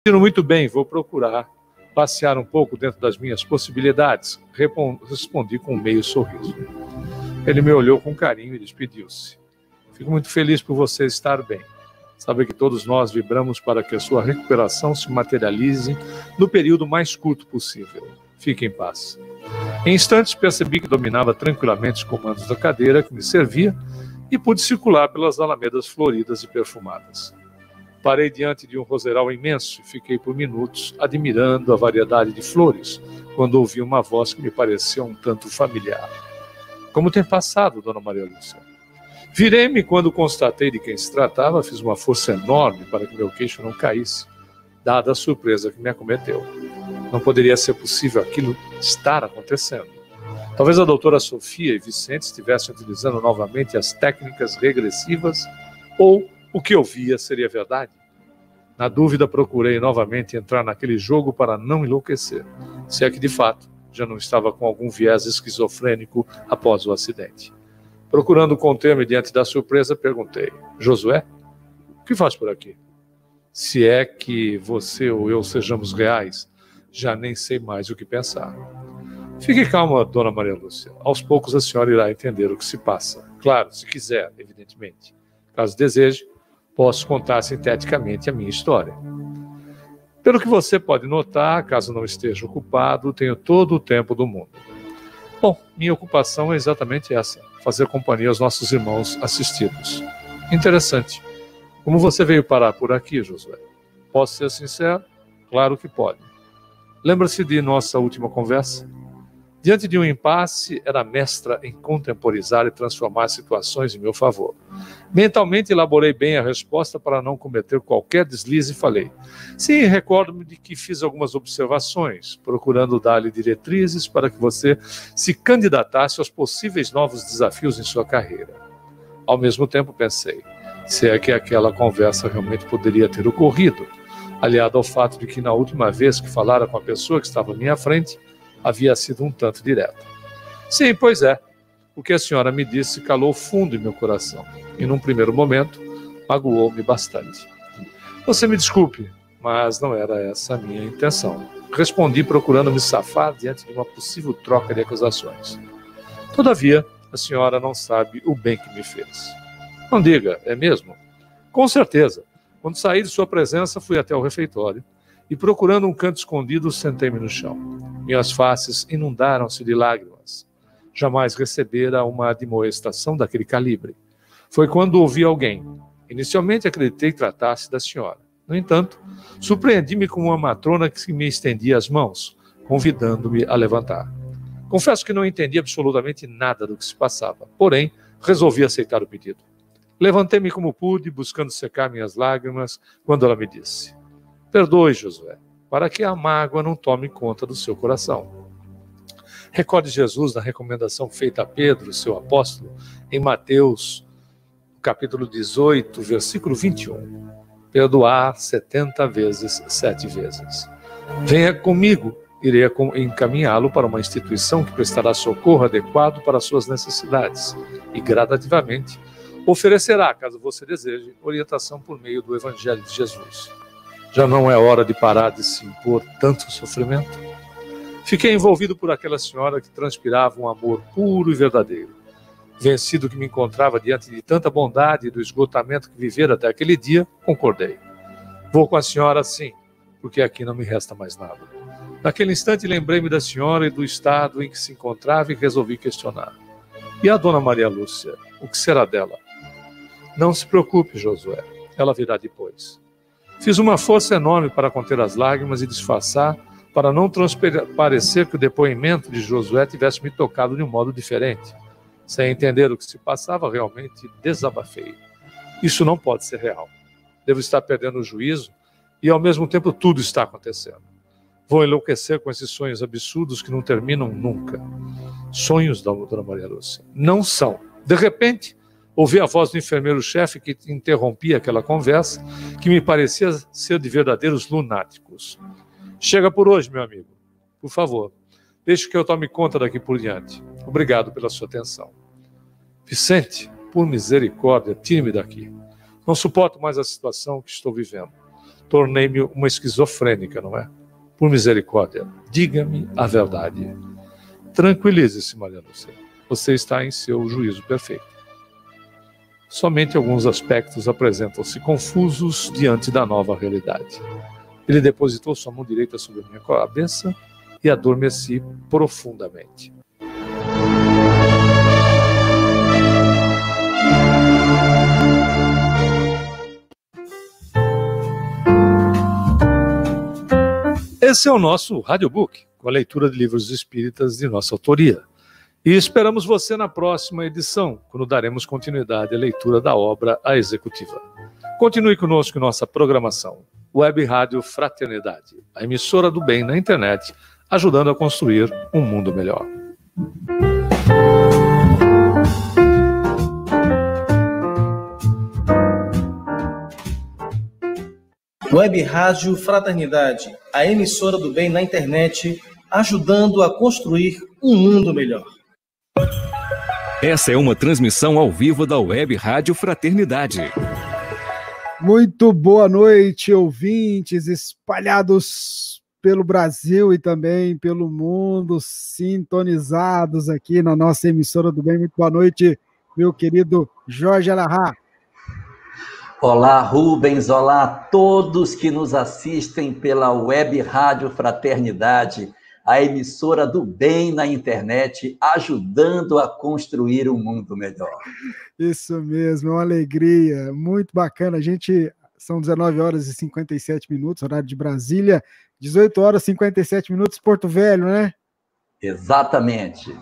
Muito bem, vou procurar passear um pouco dentro das minhas possibilidades, respondi com um meio sorriso. Ele me olhou com carinho e despediu-se. Fico muito feliz por você estar bem. Sabe que todos nós vibramos para que a sua recuperação se materialize no período mais curto possível. Fique em paz. Em instantes percebi que dominava tranquilamente os comandos da cadeira que me servia e pude circular pelas alamedas floridas e perfumadas. Parei diante de um roseral imenso e fiquei por minutos admirando a variedade de flores, quando ouvi uma voz que me pareceu um tanto familiar. Como tem passado, Dona Maria Lúcia? Virei-me quando constatei de quem se tratava, fiz uma força enorme para que meu queixo não caísse, dada a surpresa que me acometeu. Não poderia ser possível aquilo estar acontecendo. Talvez a doutora Sofia e Vicente estivessem utilizando novamente as técnicas regressivas, ou o que eu via seria verdade. Na dúvida, procurei novamente entrar naquele jogo para não enlouquecer, se é que de fato já não estava com algum viés esquizofrênico após o acidente. Procurando conter-me diante da surpresa, perguntei: Josué, o que faz por aqui? Se é que você ou eu sejamos reais, já nem sei mais o que pensar. Fique calma, Dona Maria Lúcia. Aos poucos a senhora irá entender o que se passa. Claro, se quiser, evidentemente. Caso deseje, posso contar sinteticamente a minha história. Pelo que você pode notar, caso não esteja ocupado, tenho todo o tempo do mundo. Bom, minha ocupação é exatamente essa: fazer companhia aos nossos irmãos assistidos. Interessante. Como você veio parar por aqui, Josué? Posso ser sincero? Claro que pode. Lembra-se de nossa última conversa? Diante de um impasse, era mestra em contemporizar e transformar situações em meu favor. Mentalmente elaborei bem a resposta para não cometer qualquer deslize e falei: sim, recordo-me de que fiz algumas observações, procurando dar-lhe diretrizes para que você se candidatasse aos possíveis novos desafios em sua carreira. Ao mesmo tempo pensei, se é que aquela conversa realmente poderia ter ocorrido, aliado ao fato de que na última vez que falara com a pessoa que estava à minha frente, havia sido um tanto direta. Sim, pois é. O que a senhora me disse calou fundo em meu coração e, num primeiro momento, magoou-me bastante. Você me desculpe, mas não era essa a minha intenção. Respondi procurando me safar diante de uma possível troca de acusações. Todavia, a senhora não sabe o bem que me fez. Não diga, é mesmo? Com certeza. Quando saí de sua presença, fui até o refeitório e, procurando um canto escondido, sentei-me no chão. Minhas faces inundaram-se de lágrimas. Jamais recebera uma admoestação daquele calibre. Foi quando ouvi alguém. Inicialmente acreditei que tratasse da senhora. No entanto, surpreendi-me com uma matrona que me estendia as mãos, convidando-me a levantar. Confesso que não entendi absolutamente nada do que se passava, porém, resolvi aceitar o pedido. Levantei-me como pude, buscando secar minhas lágrimas, quando ela me disse: perdoe, Josué, para que a mágoa não tome conta do seu coração. Recorde Jesus na recomendação feita a Pedro, seu apóstolo, em Mateus, capítulo 18, versículo 21. Perdoar 70 vezes, 7 vezes. Venha comigo, irei encaminhá-lo para uma instituição que prestará socorro adequado para as suas necessidades e, gradativamente, oferecerá, caso você deseje, orientação por meio do Evangelho de Jesus. Já não é hora de parar de se impor tanto sofrimento? Fiquei envolvido por aquela senhora que transpirava um amor puro e verdadeiro. Vencido que me encontrava diante de tanta bondade e do esgotamento que vivera até aquele dia, concordei. Vou com a senhora sim, porque aqui não me resta mais nada. Naquele instante lembrei-me da senhora e do estado em que se encontrava e resolvi questionar. E a dona Maria Lúcia, o que será dela? Não se preocupe, Josué, ela virá depois. Fiz uma força enorme para conter as lágrimas e disfarçar, para não parecer que o depoimento de Josué tivesse me tocado de um modo diferente. Sem entender o que se passava, realmente desabafei. Isso não pode ser real. Devo estar perdendo o juízo e, ao mesmo tempo, tudo está acontecendo. Vou enlouquecer com esses sonhos absurdos que não terminam nunca. Sonhos da dona Maria Lúcia. Não são. De repente, ouvi a voz do enfermeiro-chefe que interrompia aquela conversa, que me parecia ser de verdadeiros lunáticos. Chega por hoje, meu amigo. Por favor, deixe que eu tome conta daqui por diante. Obrigado pela sua atenção. Vicente, por misericórdia, tire-me daqui. Não suporto mais a situação que estou vivendo. tornei-me uma esquizofrênica, não é? Por misericórdia, diga-me a verdade. Tranquilize-se, Maria Lúcia. Você está em seu juízo perfeito. Somente alguns aspectos apresentam-se confusos diante da nova realidade. Ele depositou sua mão direita sobre a minha cabeça e adormeci profundamente. Esse é o nosso Radiobook, com a leitura de livros espíritas de nossa autoria. E esperamos você na próxima edição, quando daremos continuidade à leitura da obra A Executiva. Continue conosco em nossa programação. Web Rádio Fraternidade, a emissora do bem na internet, ajudando a construir um mundo melhor. Web Rádio Fraternidade, a emissora do bem na internet, ajudando a construir um mundo melhor. Essa é uma transmissão ao vivo da Web Rádio Fraternidade. Muito boa noite, ouvintes espalhados pelo Brasil e também pelo mundo, sintonizados aqui na nossa emissora do bem. Muito boa noite, meu querido Jorge Alahá. Olá, Rubens, olá a todos que nos assistem pela Web Rádio Fraternidade, a emissora do bem na internet, ajudando a construir um mundo melhor. Isso mesmo, é uma alegria, muito bacana. São 19 horas e 57 minutos, horário de Brasília, 18 horas e 57 minutos, Porto Velho, né? Exatamente.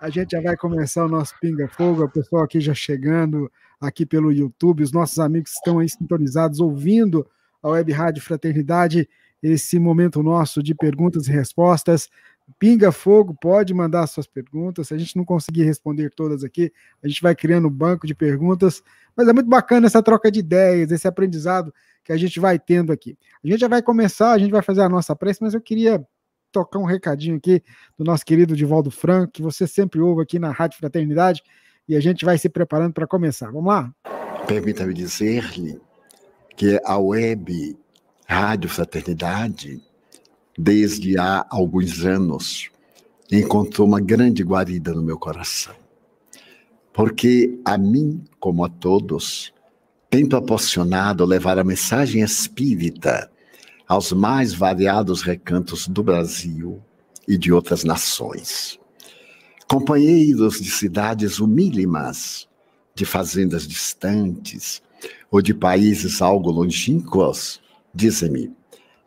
A gente já vai começar o nosso Pinga Fogo, o pessoal aqui já chegando aqui pelo YouTube, os nossos amigos estão aí sintonizados, ouvindo a Web Rádio Fraternidade, esse momento nosso de perguntas e respostas. Pinga Fogo, pode mandar suas perguntas, se a gente não conseguir responder todas aqui, a gente vai criando um banco de perguntas, mas é muito bacana essa troca de ideias, esse aprendizado que a gente vai tendo aqui. A gente já vai começar, a gente vai fazer a nossa prece, mas eu queria tocar um recadinho aqui do nosso querido Divaldo Franco, que você sempre ouve aqui na Rádio Fraternidade, e a gente vai se preparando para começar. Vamos lá? Permita-me dizer-lhe que a Web Rádio Fraternidade, desde há alguns anos, encontrou uma grande guarida no meu coração. Porque a mim, como a todos, tem proporcionado levar a mensagem espírita aos mais variados recantos do Brasil e de outras nações. Companheiros de cidades humílimas, de fazendas distantes ou de países algo longínquos, dizem-me,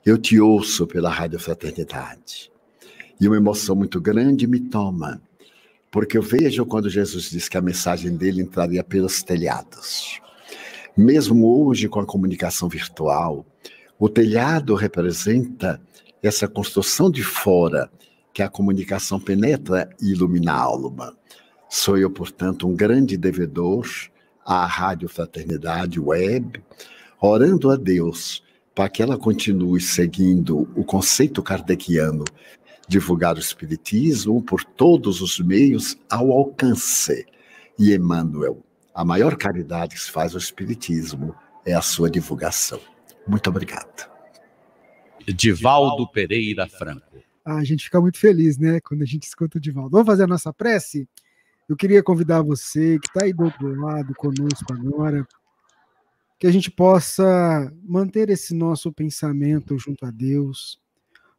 eu te ouço pela Rádio Fraternidade. E uma emoção muito grande me toma, porque eu vejo quando Jesus diz que a mensagem dele entraria pelos telhados. Mesmo hoje, com a comunicação virtual, o telhado representa essa construção de fora, que a comunicação penetra e ilumina a alma. Sou eu, portanto, um grande devedor à Rádio Fraternidade Web, orando a Deus para que ela continue seguindo o conceito kardeciano, divulgar o Espiritismo por todos os meios ao alcance. E Emmanuel, a maior caridade que se faz ao Espiritismo é a sua divulgação. Muito obrigado. Divaldo Pereira Franco. A gente fica muito feliz, né, quando a gente escuta o Divaldo. Vamos fazer a nossa prece? Eu queria convidar você, que está aí do outro lado, conosco agora, que a gente possa manter esse nosso pensamento junto a Deus,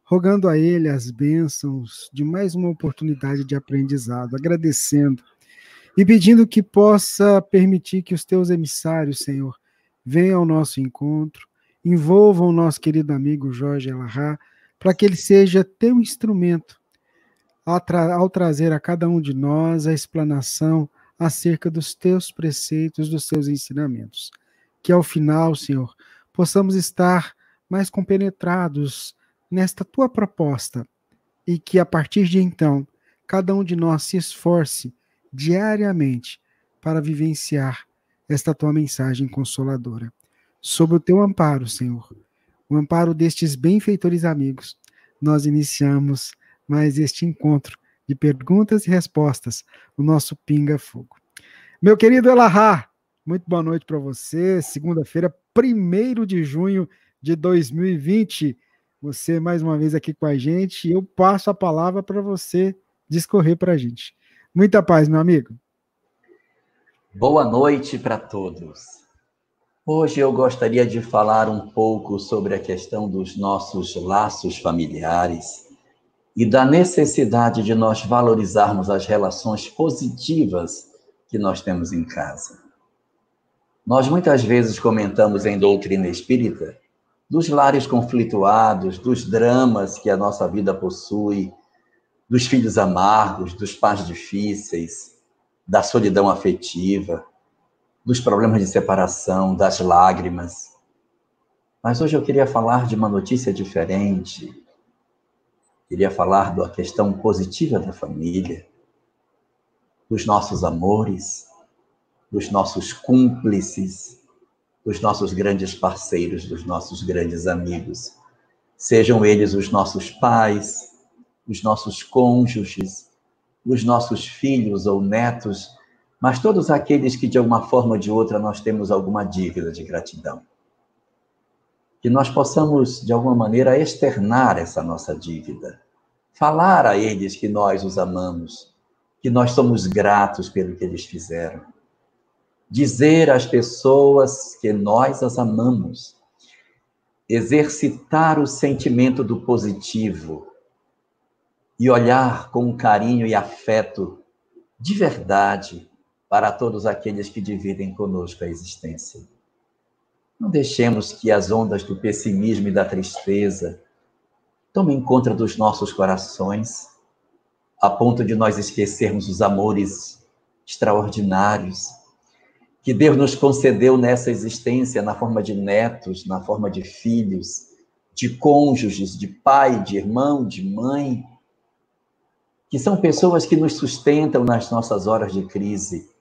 rogando a Ele as bênçãos de mais uma oportunidade de aprendizado, agradecendo e pedindo que possa permitir que os teus emissários, Senhor, venham ao nosso encontro, envolvam o nosso querido amigo Jorge Alahá, para que ele seja teu instrumento ao trazer a cada um de nós a explanação acerca dos teus preceitos, dos teus ensinamentos. Que ao final, Senhor, possamos estar mais compenetrados nesta tua proposta e que a partir de então, cada um de nós se esforce diariamente para vivenciar esta tua mensagem consoladora. Sob o teu amparo, Senhor, o amparo destes benfeitores amigos, nós iniciamos mais este encontro de perguntas e respostas, o nosso Pinga Fogo. Meu querido Alahá, Muito boa noite para você. Segunda-feira, 1º de junho de 2020. Você mais uma vez aqui com a gente e eu passo a palavra para você discorrer para a gente. Muita paz, meu amigo. Boa noite para todos. Hoje eu gostaria de falar um pouco sobre a questão dos nossos laços familiares e da necessidade de nós valorizarmos as relações positivas que nós temos em casa. Nós muitas vezes comentamos em doutrina espírita dos lares conflituados, dos dramas que a nossa vida possui, dos filhos amargos, dos pais difíceis, da solidão afetiva, dos problemas de separação, das lágrimas. Mas hoje eu queria falar de uma notícia diferente. Queria falar da questão positiva da família, dos nossos amores, dos nossos cúmplices, dos nossos grandes parceiros, dos nossos grandes amigos. Sejam eles os nossos pais, os nossos cônjuges, os nossos filhos ou netos, mas todos aqueles que de alguma forma ou de outra nós temos alguma dívida de gratidão. Que nós possamos, de alguma maneira, externar essa nossa dívida. Falar a eles que nós os amamos, que nós somos gratos pelo que eles fizeram. Dizer às pessoas que nós as amamos. Exercitar o sentimento do positivo e olhar com carinho e afeto de verdade para todos aqueles que dividem conosco a existência. Não deixemos que as ondas do pessimismo e da tristeza tomem conta dos nossos corações, a ponto de nós esquecermos os amores extraordinários que Deus nos concedeu nessa existência, na forma de netos, na forma de filhos, de cônjuges, de pai, de irmão, de mãe, que são pessoas que nos sustentam nas nossas horas de crise,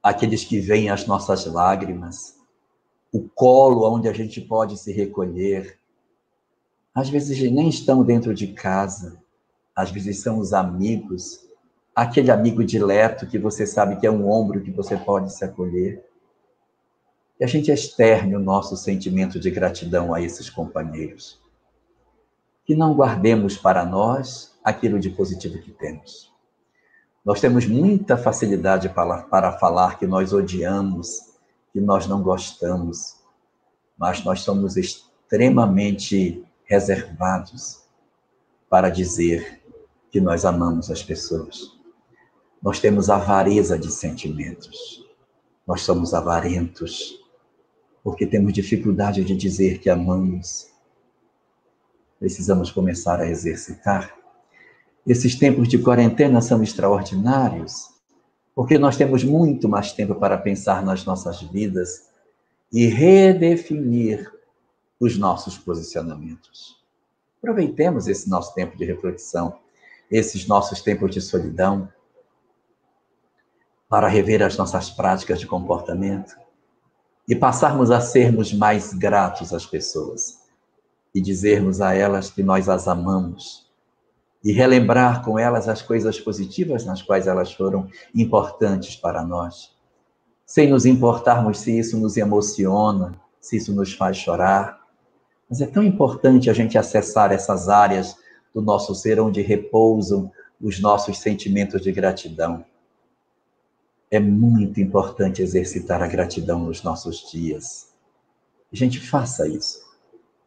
aqueles que veem as nossas lágrimas, o colo onde a gente pode se recolher. Às vezes nem estão dentro de casa, às vezes são os amigos, aquele amigo dileto que você sabe que é um ombro que você pode se acolher. E a gente externe o nosso sentimento de gratidão a esses companheiros. Que não guardemos para nós aquilo de positivo que temos. Nós temos muita facilidade para falar que nós odiamos, que nós não gostamos, mas nós somos extremamente reservados para dizer que nós amamos as pessoas. Nós temos avareza de sentimentos. Nós somos avarentos, porque temos dificuldade de dizer que amamos. Precisamos começar a exercitar. Esses tempos de quarentena são extraordinários, porque nós temos muito mais tempo para pensar nas nossas vidas e redefinir os nossos posicionamentos. Aproveitemos esse nosso tempo de reflexão, esses nossos tempos de solidão, para rever as nossas práticas de comportamento e passarmos a sermos mais gratos às pessoas e dizermos a elas que nós as amamos e relembrar com elas as coisas positivas nas quais elas foram importantes para nós, sem nos importarmos se isso nos emociona, se isso nos faz chorar. Mas é tão importante a gente acessar essas áreas do nosso ser onde repousam os nossos sentimentos de gratidão. É muito importante exercitar a gratidão nos nossos dias. A gente faça isso.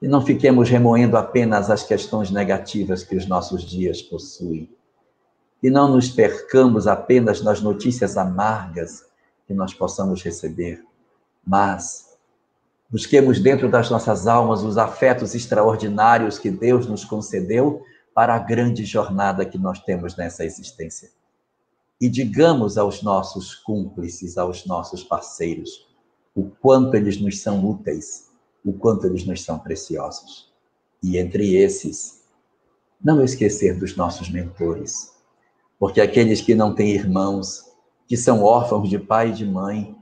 E não fiquemos remoendo apenas as questões negativas que os nossos dias possuem. E não nos percamos apenas nas notícias amargas que nós possamos receber. Mas busquemos dentro das nossas almas os afetos extraordinários que Deus nos concedeu para a grande jornada que nós temos nessa existência. E digamos aos nossos cúmplices, aos nossos parceiros, o quanto eles nos são úteis, o quanto eles nos são preciosos. E entre esses, não esquecer dos nossos mentores, porque aqueles que não têm irmãos, que são órfãos de pai e de mãe,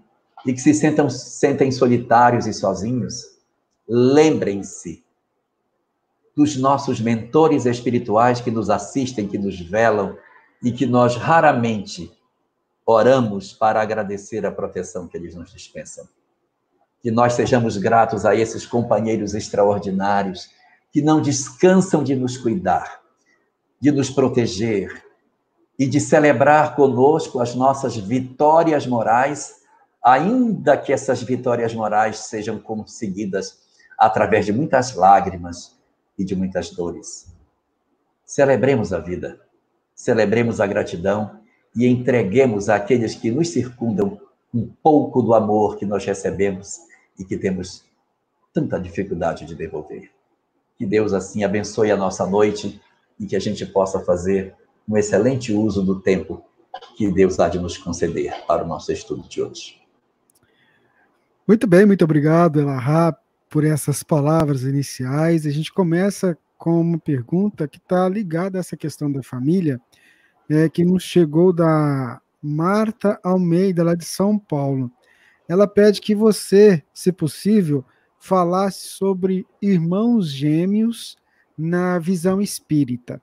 e que se sentem solitários e sozinhos, lembrem-se dos nossos mentores espirituais que nos assistem, que nos velam, e que nós raramente oramos para agradecer a proteção que eles nos dispensam. Que nós sejamos gratos a esses companheiros extraordinários que não descansam de nos cuidar, de nos proteger e de celebrar conosco as nossas vitórias morais, ainda que essas vitórias morais sejam conseguidas através de muitas lágrimas e de muitas dores. Celebremos a vida, celebremos a gratidão e entreguemos àqueles que nos circundam um pouco do amor que nós recebemos e que temos tanta dificuldade de devolver. Que Deus assim abençoe a nossa noite e que a gente possa fazer um excelente uso do tempo que Deus há de nos conceder para o nosso estudo de hoje. Muito bem, muito obrigado, Elahá, por essas palavras iniciais. A gente começa com uma pergunta que está ligada a essa questão da família, que nos chegou da Marta Almeida, lá de São Paulo. Ela pede que você, se possível, falasse sobre irmãos gêmeos na visão espírita.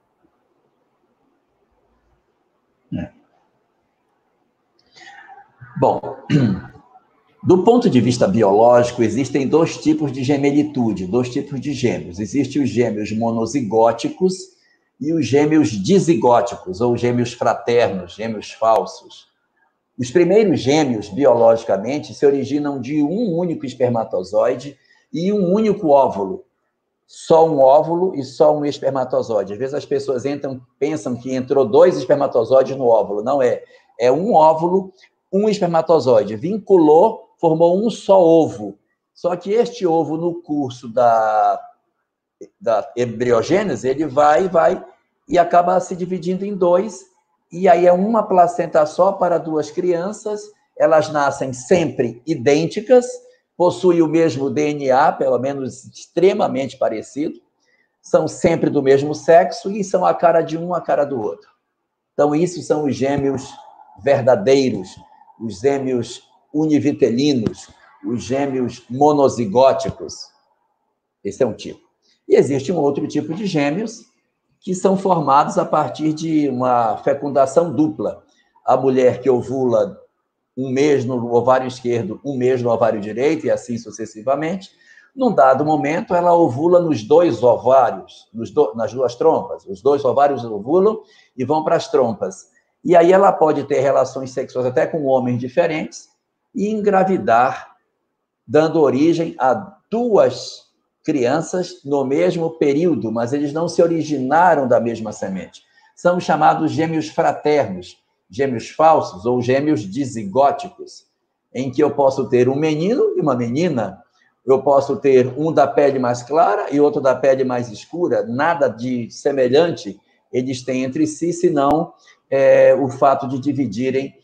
Bom, do ponto de vista biológico, existem dois tipos de gemelitude, dois tipos de gêmeos. Existem os gêmeos monozigóticos e os gêmeos dizigóticos, ou gêmeos fraternos, gêmeos falsos. Os primeiros gêmeos, biologicamente, se originam de um único espermatozoide e um único óvulo. Só um óvulo e só um espermatozoide. Às vezes as pessoas pensam que entrou 2 espermatozoides no óvulo. Não é. É um óvulo, um espermatozoide. Vinculou, formou um só ovo. Só que este ovo, no curso da embriogênese, ele vai e acaba se dividindo em 2. E aí é uma placenta só para 2 crianças. Elas nascem sempre idênticas, possuem o mesmo DNA, pelo menos extremamente parecido, são sempre do mesmo sexo e são a cara de um, a cara do outro. Então, isso são os gêmeos verdadeiros, os gêmeos univitelinos, os gêmeos monozigóticos. Esse é um tipo. E existe um outro tipo de gêmeos que são formados a partir de uma fecundação dupla. A mulher que ovula um mês no ovário esquerdo, um mês no ovário direito, e assim sucessivamente. Num dado momento, ela ovula nos 2 ovários, nas 2 trompas. Os 2 ovários ovulam e vão para as trompas. E aí ela pode ter relações sexuais até com homens diferentes e engravidar, dando origem a 2 crianças no mesmo período, mas eles não se originaram da mesma semente. São chamados gêmeos fraternos, gêmeos falsos ou gêmeos dizigóticos, em que eu posso ter um menino e uma menina, eu posso ter um da pele mais clara e outro da pele mais escura, nada de semelhante eles têm entre si, senão o fato de dividirem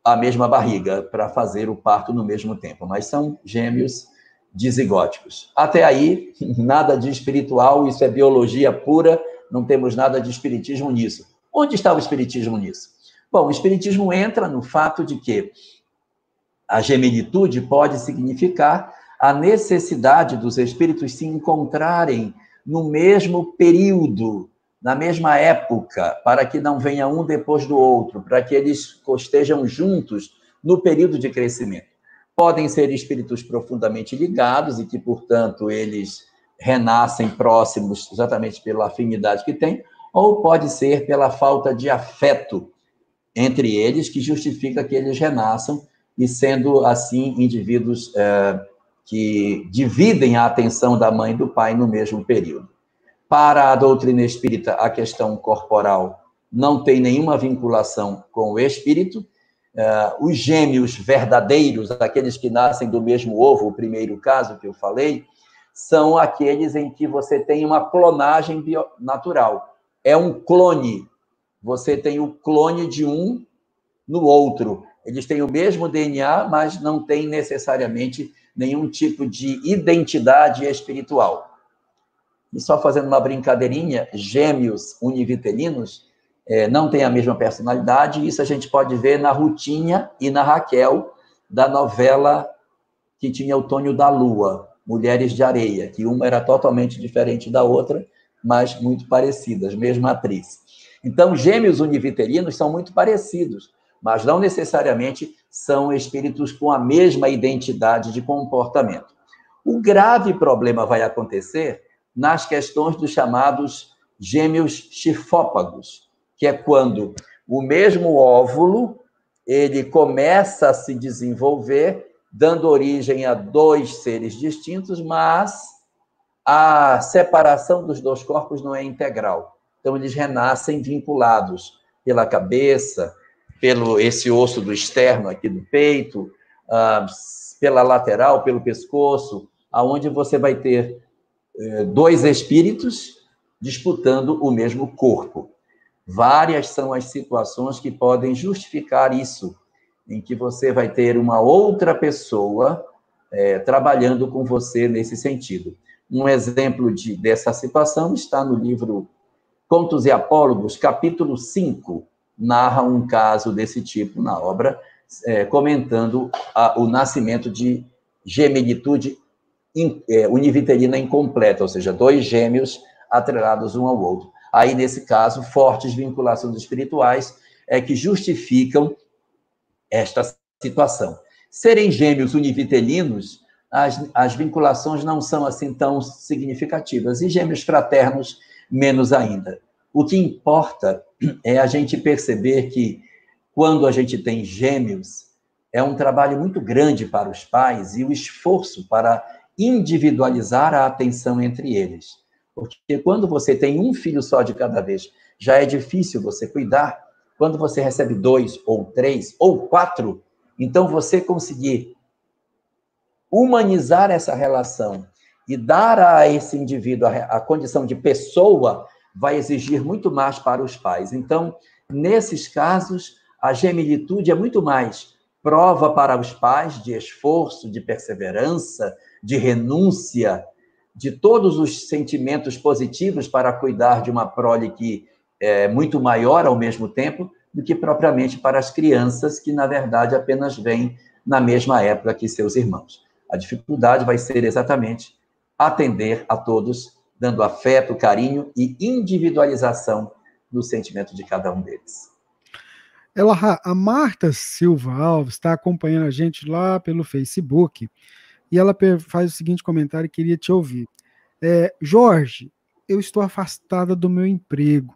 a mesma barriga para fazer o parto no mesmo tempo, mas são gêmeos dizigóticos. Até aí, nada de espiritual, isso é biologia pura, não temos nada de espiritismo nisso. Onde está o espiritismo nisso? Bom, o espiritismo entra no fato de que a gemelitude pode significar a necessidade dos espíritos se encontrarem no mesmo período, na mesma época, para que não venha um depois do outro, para que eles estejam juntos no período de crescimento. Podem ser espíritos profundamente ligados e que, portanto, eles renascem próximos exatamente pela afinidade que têm, ou pode ser pela falta de afeto entre eles, que justifica que eles renasçam, e sendo assim indivíduos que dividem a atenção da mãe e do pai no mesmo período. Para a doutrina espírita, a questão corporal não tem nenhuma vinculação com o espírito. Os gêmeos verdadeiros, aqueles que nascem do mesmo ovo, o primeiro caso que eu falei, são aqueles em que você tem uma clonagem natural. É um clone. Você tem o clone de um no outro. Eles têm o mesmo DNA, mas não têm necessariamente nenhum tipo de identidade espiritual. E só fazendo uma brincadeirinha, gêmeos univitelinos não têm a mesma personalidade, e isso a gente pode ver na Rutinha e na Raquel, da novela que tinha o Tônio da Lua, Mulheres de Areia, que uma era totalmente diferente da outra, mas muito parecidas, mesma atriz. Então, gêmeos univitelinos são muito parecidos. mas não necessariamente são espíritos com a mesma identidade de comportamento. O grave problema vai acontecer nas questões dos chamados gêmeos chifópagos, que é quando o mesmo óvulo ele começa a se desenvolver, dando origem a dois seres distintos, mas a separação dos dois corpos não é integral. Então, eles renascem vinculados pela cabeça, pelo esse osso do externo aqui do peito, pela lateral, pelo pescoço, aonde você vai ter dois espíritos disputando o mesmo corpo. Várias são as situações que podem justificar isso, em que você vai ter uma outra pessoa trabalhando com você nesse sentido. Um exemplo dessa situação está no livro Contos e Apólogos, capítulo 5, narra um caso desse tipo na obra, comentando o nascimento de gemelitude univitelina incompleta, ou seja, dois gêmeos atrelados um ao outro. Aí, nesse caso, fortes vinculações espirituais que justificam esta situação. Serem gêmeos univitelinos, as vinculações não são assim tão significativas, e gêmeos fraternos, menos ainda. O que importa é a gente perceber que, quando a gente tem gêmeos, é um trabalho muito grande para os pais e o esforço para individualizar a atenção entre eles. Porque quando você tem um filho só de cada vez, já é difícil você cuidar. Quando você recebe 2, ou 3, ou 4, então você conseguir humanizar essa relação e dar a esse indivíduo a condição de pessoa vai exigir muito mais para os pais. Então, nesses casos, a gemelitude é muito mais prova para os pais de esforço, de perseverança, de renúncia, de todos os sentimentos positivos para cuidar de uma prole que é muito maior ao mesmo tempo do que propriamente para as crianças que, na verdade, apenas vêm na mesma época que seus irmãos. A dificuldade vai ser exatamente atender a todos, dando afeto, carinho e individualização no sentimento de cada um deles. Elahá, a Marta Silva Alves está acompanhando a gente lá pelo Facebook e ela faz o seguinte comentário, queria te ouvir. Jorge, eu estou afastada do meu emprego.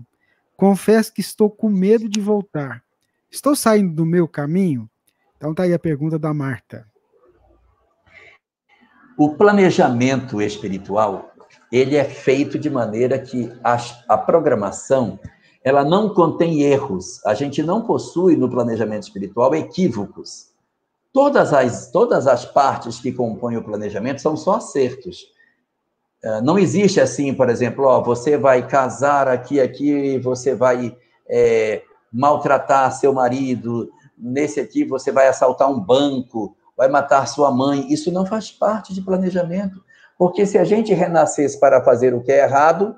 Confesso que estou com medo de voltar. Estou saindo do meu caminho? Então tá aí a pergunta da Marta. O planejamento espiritual, ele é feito de maneira que a programação, ela não contém erros. A gente não possui no planejamento espiritual equívocos. Todas as partes que compõem o planejamento são só acertos. Não existe assim, por exemplo, você vai casar aqui, você vai maltratar seu marido, nesse aqui você vai assaltar um banco, vai matar sua mãe. Isso não faz parte de planejamento. Porque se a gente renascesse para fazer o que é errado,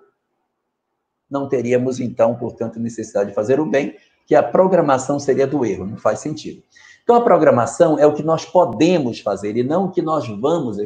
não teríamos, então, portanto, necessidade de fazer o bem, que a programação seria do erro, não faz sentido. Então, a programação é o que nós podemos fazer e não o que nós vamos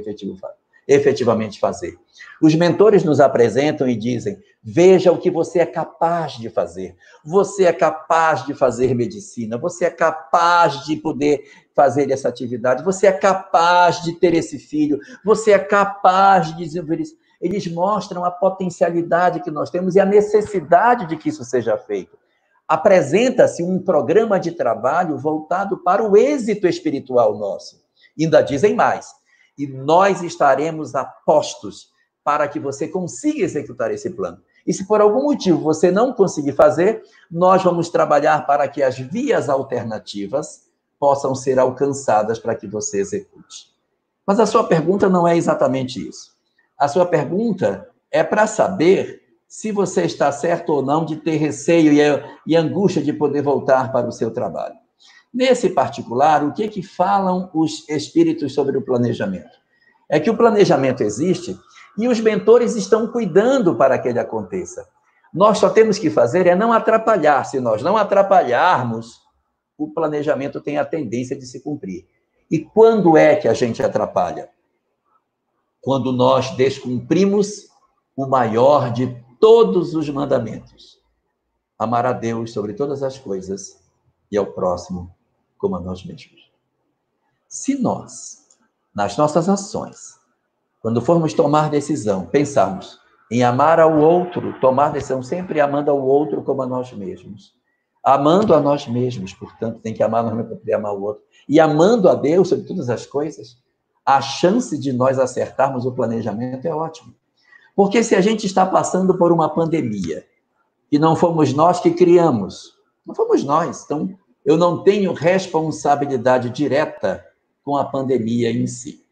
efetivamente fazer. Os mentores nos apresentam e dizem, veja o que você é capaz de fazer. Você é capaz de fazer medicina, você é capaz de poder fazer essa atividade, você é capaz de ter esse filho, você é capaz de desenvolver isso. Eles mostram a potencialidade que nós temos e a necessidade de que isso seja feito. Apresenta-se um programa de trabalho voltado para o êxito espiritual nosso. Ainda dizem mais, e nós estaremos a postos para que você consiga executar esse plano. E se por algum motivo você não conseguir fazer, nós vamos trabalhar para que as vias alternativas possam ser alcançadas para que você execute. Mas a sua pergunta não é exatamente isso. A sua pergunta é para saber se você está certo ou não de ter receio e angústia de poder voltar para o seu trabalho. Nesse particular, o que falam os espíritos sobre o planejamento? É que o planejamento existe e os mentores estão cuidando para que ele aconteça. Nós só temos que fazer é não atrapalhar. Se nós não atrapalharmos, o planejamento tem a tendência de se cumprir. E quando é que a gente atrapalha? Quando nós descumprimos o maior de todos os mandamentos. Amar a Deus sobre todas as coisas e ao próximo como a nós mesmos. Se nós, nas nossas ações, quando formos tomar decisão, pensarmos em amar ao outro, tomar decisão sempre amando ao outro como a nós mesmos. Amando a nós mesmos, portanto, tem que amar nós mesmos para poder amar o outro. E amando a Deus sobre todas as coisas, a chance de nós acertarmos o planejamento é ótima. Porque se a gente está passando por uma pandemia, e não fomos nós que criamos, não fomos nós, então eu não tenho responsabilidade direta com a pandemia em si.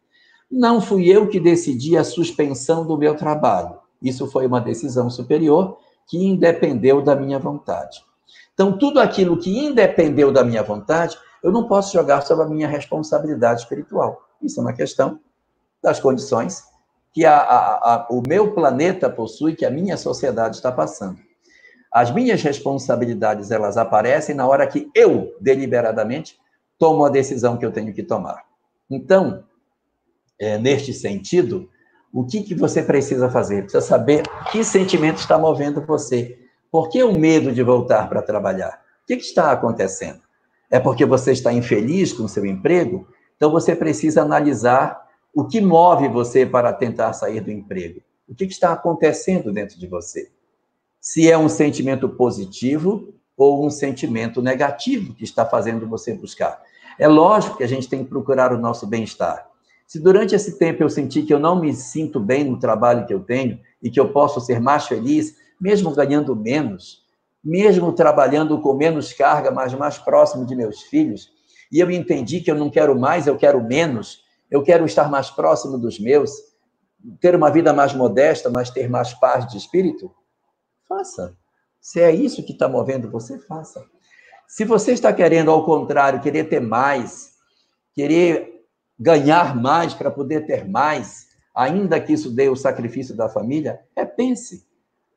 Não fui eu que decidi a suspensão do meu trabalho. Isso foi uma decisão superior que independeu da minha vontade. Então, tudo aquilo que independeu da minha vontade, eu não posso jogar sobre a minha responsabilidade espiritual. Isso é uma questão das condições que o meu planeta possui, que a minha sociedade está passando. As minhas responsabilidades, elas aparecem na hora que eu, deliberadamente, tomo a decisão que eu tenho que tomar. Então, neste sentido, o que você precisa fazer? Precisa saber que sentimento está movendo você. Por que o medo de voltar para trabalhar? O que está acontecendo? É porque você está infeliz com o seu emprego? Então, você precisa analisar o que move você para tentar sair do emprego. O que está acontecendo dentro de você? Se é um sentimento positivo ou um sentimento negativo que está fazendo você buscar. É lógico que a gente tem que procurar o nosso bem-estar. Se durante esse tempo eu sentir que eu não me sinto bem no trabalho que eu tenho e que eu posso ser mais feliz, mesmo ganhando menos, mesmo trabalhando com menos carga, mas mais próximo de meus filhos, e eu entendi que eu não quero mais, eu quero menos, eu quero estar mais próximo dos meus, ter uma vida mais modesta, mas ter mais paz de espírito, faça. Se é isso que está movendo você, faça. Se você está querendo, ao contrário, querer ter mais, querer ganhar mais para poder ter mais, ainda que isso dê o sacrifício da família, repense.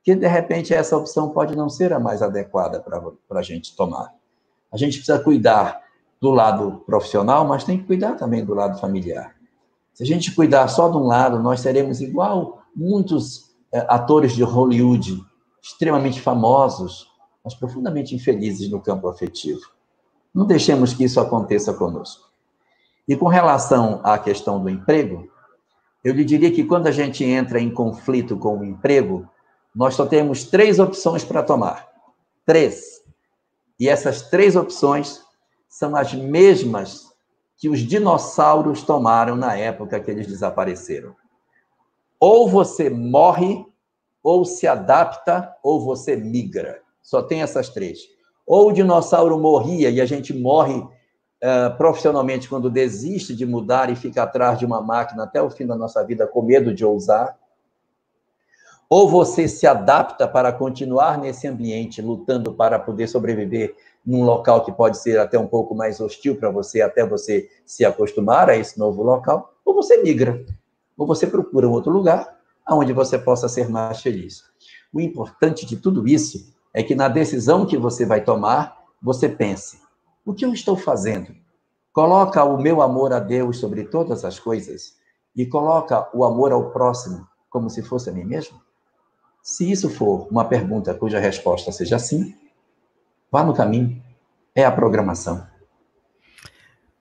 Que, de repente, essa opção pode não ser a mais adequada para a gente tomar. A gente precisa cuidar do lado profissional, mas tem que cuidar também do lado familiar. Se a gente cuidar só de um lado, nós seremos igual muitos atores de Hollywood, extremamente famosos, mas profundamente infelizes no campo afetivo. Não deixemos que isso aconteça conosco. E com relação à questão do emprego, eu lhe diria que quando a gente entra em conflito com o emprego, nós só temos 3 opções para tomar. 3. E essas 3 opções são as mesmas que os dinossauros tomaram na época que eles desapareceram. Ou você morre, ou se adapta, ou você migra. Só tem essas 3. Ou o dinossauro morria e a gente morre profissionalmente quando desiste de mudar e fica atrás de uma máquina até o fim da nossa vida com medo de ousar. Ou você se adapta para continuar nesse ambiente, lutando para poder sobreviver num local que pode ser até um pouco mais hostil para você, até você se acostumar a esse novo local, ou você migra, ou você procura um outro lugar onde você possa ser mais feliz. O importante de tudo isso é que na decisão que você vai tomar, você pense, o que eu estou fazendo? Coloca o meu amor a Deus sobre todas as coisas e coloca o amor ao próximo como se fosse a mim mesmo? Se isso for uma pergunta cuja resposta seja sim, vá no caminho. É a programação.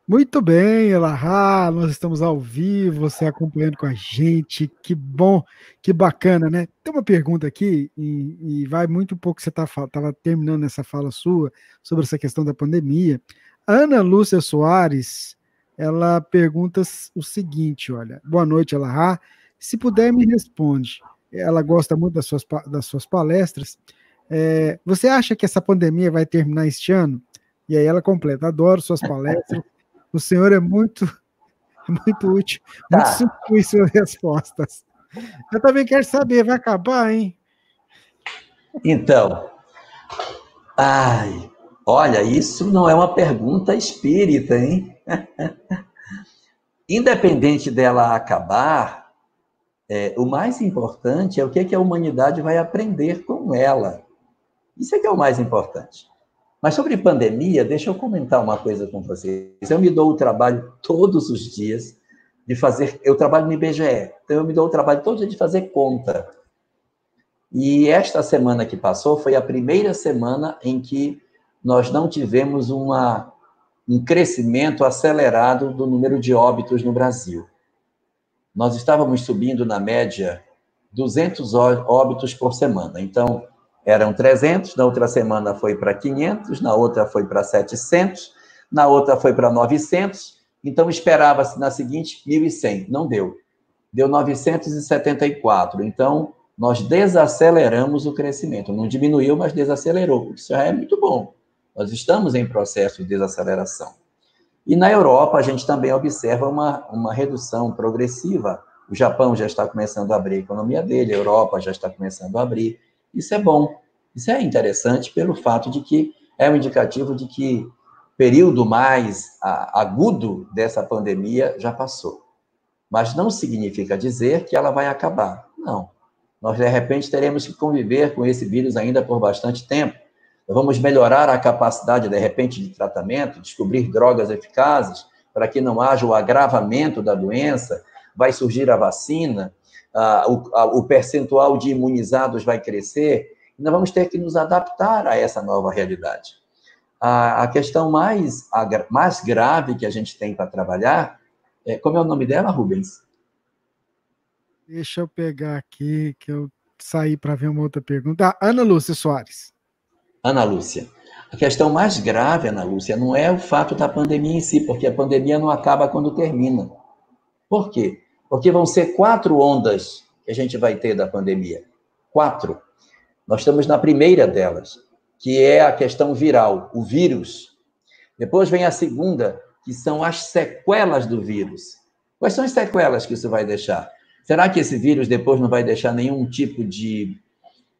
Muito bem, Elahá, nós estamos ao vivo, você acompanhando com a gente, que bom, que bacana, né? Tem uma pergunta aqui, e vai muito um pouco, você estava terminando essa fala sua, sobre essa questão da pandemia. A Ana Lúcia Soares, ela pergunta o seguinte, olha, boa noite, Elahá, se puder me responde, ela gosta muito das suas palestras, você acha que essa pandemia vai terminar este ano? E aí ela completa, adoro suas palestras, o senhor é muito útil, muito sutil em suas respostas. Eu também quero saber, vai acabar, hein? Então, olha, isso não é uma pergunta espírita, hein? Independente dela acabar, o mais importante é o que a humanidade vai aprender com ela. Isso é que é o mais importante. Mas sobre pandemia, deixa eu comentar uma coisa com vocês. Eu me dou o trabalho todos os dias de fazer... Eu trabalho no IBGE, então eu me dou o trabalho todos os dias de fazer conta. E esta semana que passou foi a primeira semana em que nós não tivemos um crescimento acelerado do número de óbitos no Brasil. Nós estávamos subindo, na média, 200 óbitos por semana. Então, eram 300, na outra semana foi para 500, na outra foi para 700, na outra foi para 900, então esperava-se na seguinte 1.100, não deu. Deu 974, então nós desaceleramos o crescimento, não diminuiu, mas desacelerou, isso já é muito bom. Nós estamos em processo de desaceleração. E na Europa, a gente também observa uma redução progressiva. O Japão já está começando a abrir a economia dele, a Europa já está começando a abrir. Isso é bom, isso é interessante pelo fato de que é um indicativo de que o período mais agudo dessa pandemia já passou. Mas não significa dizer que ela vai acabar. Não. Nós, de repente, teremos que conviver com esse vírus ainda por bastante tempo. Nós vamos melhorar a capacidade, de repente, de tratamento, descobrir drogas eficazes para que não haja o agravamento da doença, vai surgir a vacina, o percentual de imunizados vai crescer, e nós vamos ter que nos adaptar a essa nova realidade. A questão mais grave que a gente tem para trabalhar, como é o nome dela, Rubens? Deixa eu pegar aqui, que eu saí para ver uma outra pergunta. Ana Lúcia Soares. Ana Lúcia, a questão mais grave, Ana Lúcia, não é o fato da pandemia em si, porque a pandemia não acaba quando termina. Por quê? Porque vão ser 4 ondas que a gente vai ter da pandemia. 4. Nós estamos na primeira delas, que é a questão viral, o vírus. Depois vem a segunda, que são as sequelas do vírus. Quais são as sequelas que isso vai deixar? Será que esse vírus depois não vai deixar nenhum tipo de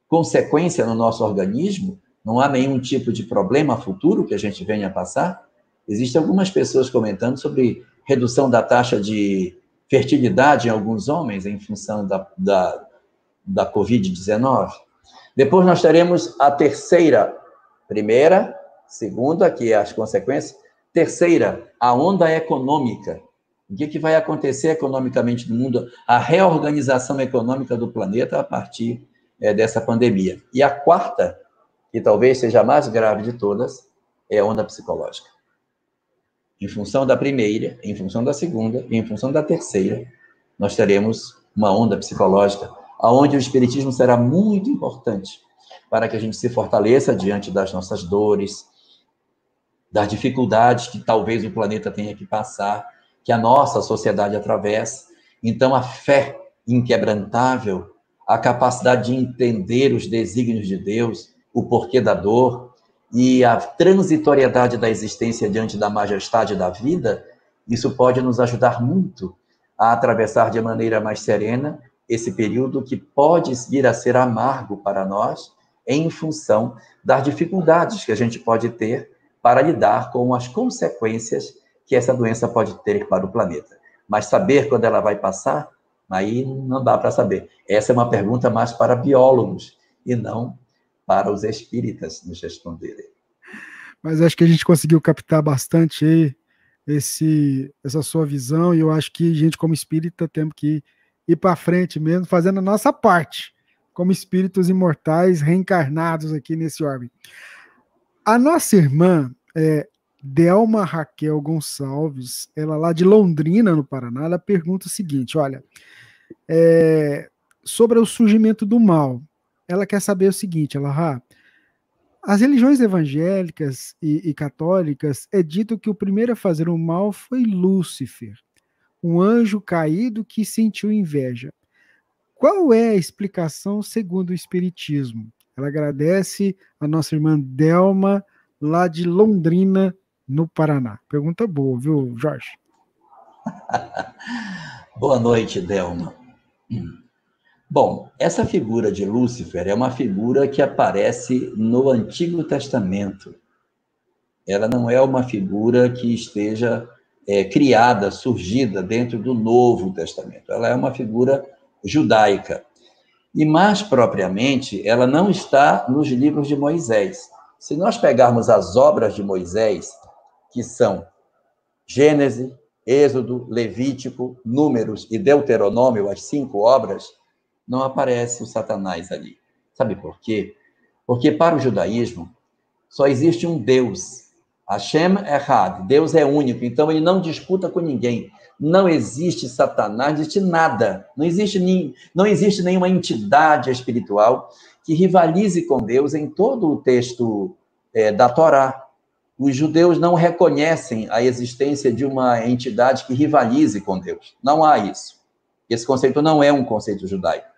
consequência no nosso organismo? Não há nenhum tipo de problema futuro que a gente venha a passar? Existem algumas pessoas comentando sobre redução da taxa de fertilidade em alguns homens em função da Covid-19. Depois nós teremos a terceira, primeira, segunda, que é as consequências. Terceira, a onda econômica. O que vai acontecer economicamente no mundo? A reorganização econômica do planeta a partir dessa pandemia. E a quarta, que talvez seja a mais grave de todas, é a onda psicológica. Em função da primeira, em função da segunda e em função da terceira, nós teremos uma onda psicológica, onde o espiritismo será muito importante para que a gente se fortaleça diante das nossas dores, das dificuldades que talvez o planeta tenha que passar, que a nossa sociedade atravessa. Então, a fé inquebrantável, a capacidade de entender os desígnios de Deus, o porquê da dor e a transitoriedade da existência diante da majestade da vida, isso pode nos ajudar muito a atravessar de maneira mais serena esse período que pode vir a ser amargo para nós em função das dificuldades que a gente pode ter para lidar com as consequências que essa doença pode ter para o planeta. Mas saber quando ela vai passar, aí não dá para saber. Essa é uma pergunta mais para biólogos e não para os espíritas nos responderem. Mas acho que a gente conseguiu captar bastante aí essa sua visão, e eu acho que a gente, como espírita, temos que ir para frente mesmo, fazendo a nossa parte, como espíritos imortais reencarnados aqui nesse orbe. A nossa irmã, Delma Raquel Gonçalves, ela lá de Londrina, no Paraná, ela pergunta o seguinte, olha, sobre o surgimento do mal. Ela quer saber o seguinte, as religiões evangélicas e católicas é dito que o primeiro a fazer o mal foi Lúcifer, um anjo caído que sentiu inveja. Qual é a explicação segundo o Espiritismo? Ela agradece a nossa irmã Delma, lá de Londrina, no Paraná. Pergunta boa, viu, Jorge? Boa noite, Delma. Bom, essa figura de Lúcifer é uma figura que aparece no Antigo Testamento. Ela não é uma figura que esteja criada, surgida dentro do Novo Testamento. Ela é uma figura judaica. E, mais propriamente, ela não está nos livros de Moisés. Se nós pegarmos as obras de Moisés, que são Gênesis, Êxodo, Levítico, Números e Deuteronômio, as 5 obras, não aparece o Satanás ali. Sabe por quê? Porque para o judaísmo, Só existe um Deus. Hashem Echad. Deus é único, então ele não disputa com ninguém. Não existe Satanás, não existe nada. Não existe nenhuma entidade espiritual que rivalize com Deus em todo o texto da Torá. Os judeus não reconhecem a existência de uma entidade que rivalize com Deus. Não há isso. Esse conceito não é um conceito judaico.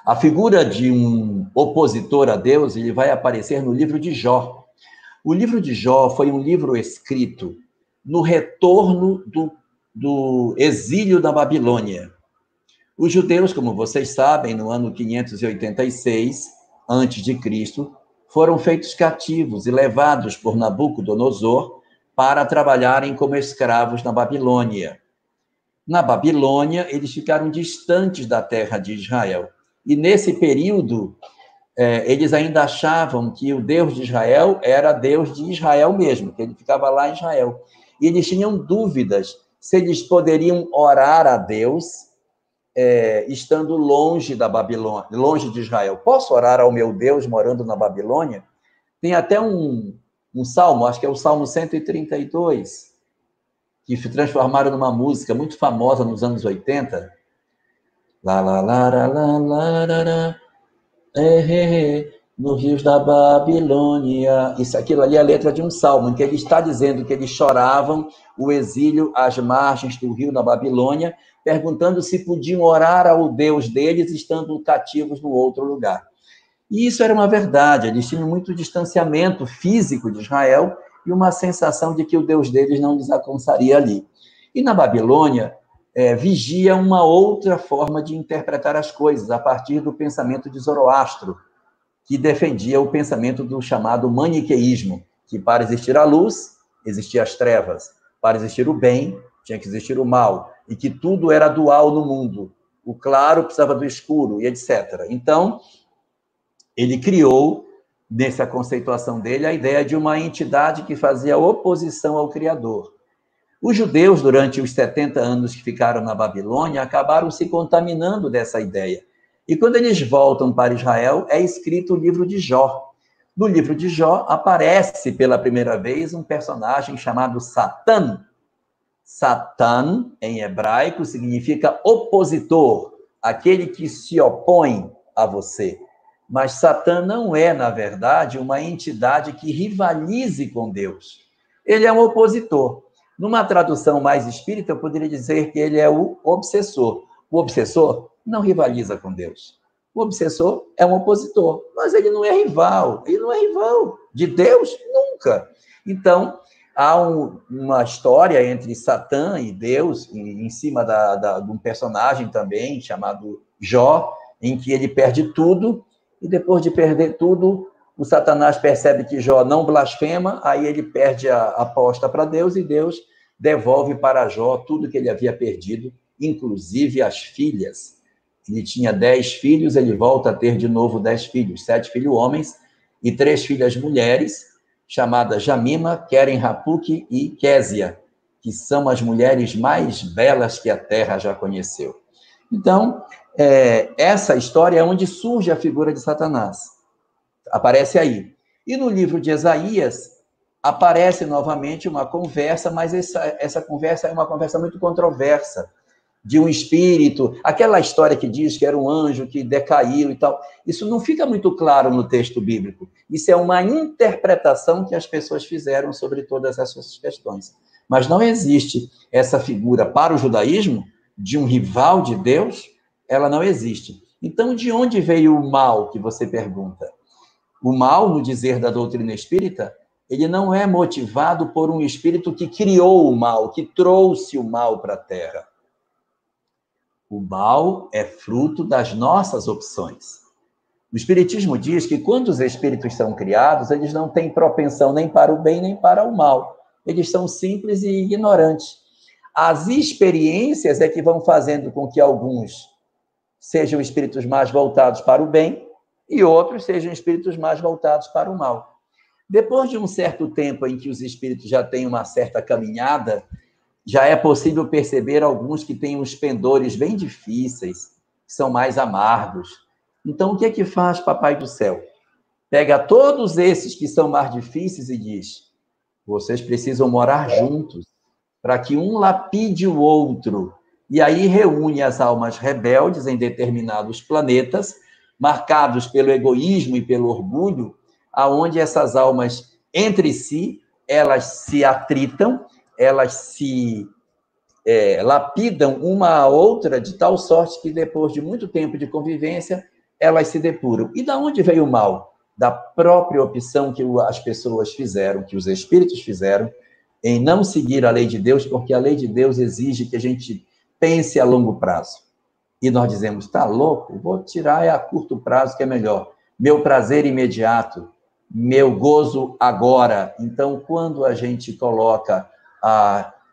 A figura de um opositor a Deus, ele vai aparecer no livro de Jó. O livro de Jó foi um livro escrito no retorno do exílio da Babilônia. Os judeus, como vocês sabem, no ano 586 a.C., foram feitos cativos e levados por Nabucodonosor para trabalharem como escravos na Babilônia. Na Babilônia, eles ficaram distantes da terra de Israel. E nesse período, eles ainda achavam que o Deus de Israel era Deus de Israel mesmo, que ele ficava lá em Israel. E eles tinham dúvidas se eles poderiam orar a Deus estando longe da Babilônia, longe de Israel. Posso orar ao meu Deus morando na Babilônia? Tem até um salmo, acho que é o Salmo 132, que se transformaram numa música muito famosa nos anos 80. Lá, lá, lá, lá, lá, lá, lá, lá, nos rios da Babilônia. Aquilo ali é a letra de um salmo, em que ele está dizendo que eles choravam o exílio às margens do rio da Babilônia, perguntando se podiam orar ao Deus deles, estando cativos no outro lugar. E isso era uma verdade, eles tinham muito distanciamento físico de Israel e uma sensação de que o Deus deles não lhes alcançaria ali. E na Babilônia, vigia uma outra forma de interpretar as coisas, a partir do pensamento de Zoroastro, que defendia o pensamento do chamado maniqueísmo, que para existir a luz, existiam as trevas, para existir o bem, tinha que existir o mal, e que tudo era dual no mundo, o claro precisava do escuro, e etc. Então, ele criou, nessa conceituação dele, a ideia de uma entidade que fazia oposição ao Criador. Os judeus, durante os 70 anos que ficaram na Babilônia, acabaram se contaminando dessa ideia. E quando eles voltam para Israel, é escrito o livro de Jó. No livro de Jó, aparece pela primeira vez um personagem chamado Satã. Satã, em hebraico, significa opositor, aquele que se opõe a você. Mas Satã não é, na verdade, uma entidade que rivalize com Deus. Ele é um opositor. Numa tradução mais espírita, eu poderia dizer que ele é o obsessor. O obsessor não rivaliza com Deus. O obsessor é um opositor, mas ele não é rival. Ele não é rival de Deus, nunca. Então, há uma história entre Satã e Deus, em cima de um personagem também, chamado Jó, em que ele perde tudo, e depois de perder tudo, o Satanás percebe que Jó não blasfema, aí ele perde a aposta para Deus, e Deus devolve para Jó tudo que ele havia perdido, inclusive as filhas. Ele tinha 10 filhos, ele volta a ter de novo 10 filhos, 7 filhos homens e 3 filhas mulheres, chamadas Jamima, Keren Hapuque e Késia, que são as mulheres mais belas que a terra já conheceu. Então, essa história é onde surge a figura de Satanás. Aparece aí. E no livro de Isaías, aparece novamente uma conversa, mas essa conversa é uma conversa muito controversa, de um espírito, aquela história que diz que era um anjo que decaiu e tal. Isso não fica muito claro no texto bíblico. Isso é uma interpretação que as pessoas fizeram sobre todas essas questões. Mas não existe essa figura para o judaísmo de um rival de Deus, ela não existe. Então, de onde veio o mal, que você pergunta? O mal, no dizer da doutrina espírita, ele não é motivado por um espírito que criou o mal, que trouxe o mal para a Terra. O mal é fruto das nossas opções. O Espiritismo diz que quando os espíritos são criados, eles não têm propensão nem para o bem, nem para o mal. Eles são simples e ignorantes. As experiências é que vão fazendo com que alguns sejam espíritos mais voltados para o bem e outros sejam espíritos mais voltados para o mal. Depois de um certo tempo em que os espíritos já têm uma certa caminhada, já é possível perceber alguns que têm uns pendores bem difíceis, que são mais amargos. Então, o que é que faz Papai do Céu? pega todos esses que são mais difíceis e diz: vocês precisam morar juntos, para que um lapide o outro. E aí reúne as almas rebeldes em determinados planetas, marcados pelo egoísmo e pelo orgulho, aonde essas almas, entre si, elas se atritam, elas se lapidam uma a outra, de tal sorte que, depois de muito tempo de convivência, elas se depuram. E da onde veio o mal? Da própria opção que as pessoas fizeram, que os espíritos fizeram, em não seguir a lei de Deus, porque a lei de Deus exige que a gente pense a longo prazo. E nós dizemos: tá louco? Vou tirar a curto prazo, que é melhor. Meu prazer imediato, meu gozo agora. Então, quando a gente coloca,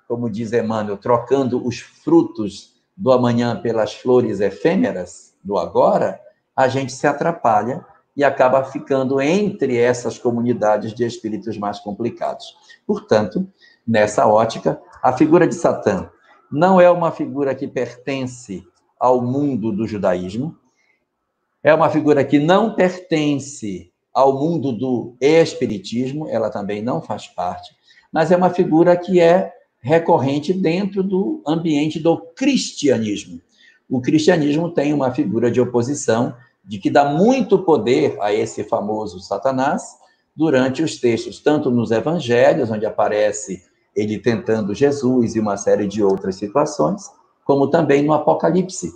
como diz Emmanuel, trocando os frutos do amanhã pelas flores efêmeras do agora, a gente se atrapalha e acaba ficando entre essas comunidades de espíritos mais complicados. Portanto, nessa ótica, a figura de Satã não é uma figura que pertence ao mundo do judaísmo, é uma figura que não pertence ao mundo do espiritismo, ela também não faz parte, mas é uma figura que é recorrente dentro do ambiente do cristianismo. O cristianismo tem uma figura de oposição, de que dá muito poder a esse famoso Satanás durante os textos, tanto nos evangelhos, onde aparece ele tentando Jesus e uma série de outras situações, como também no Apocalipse,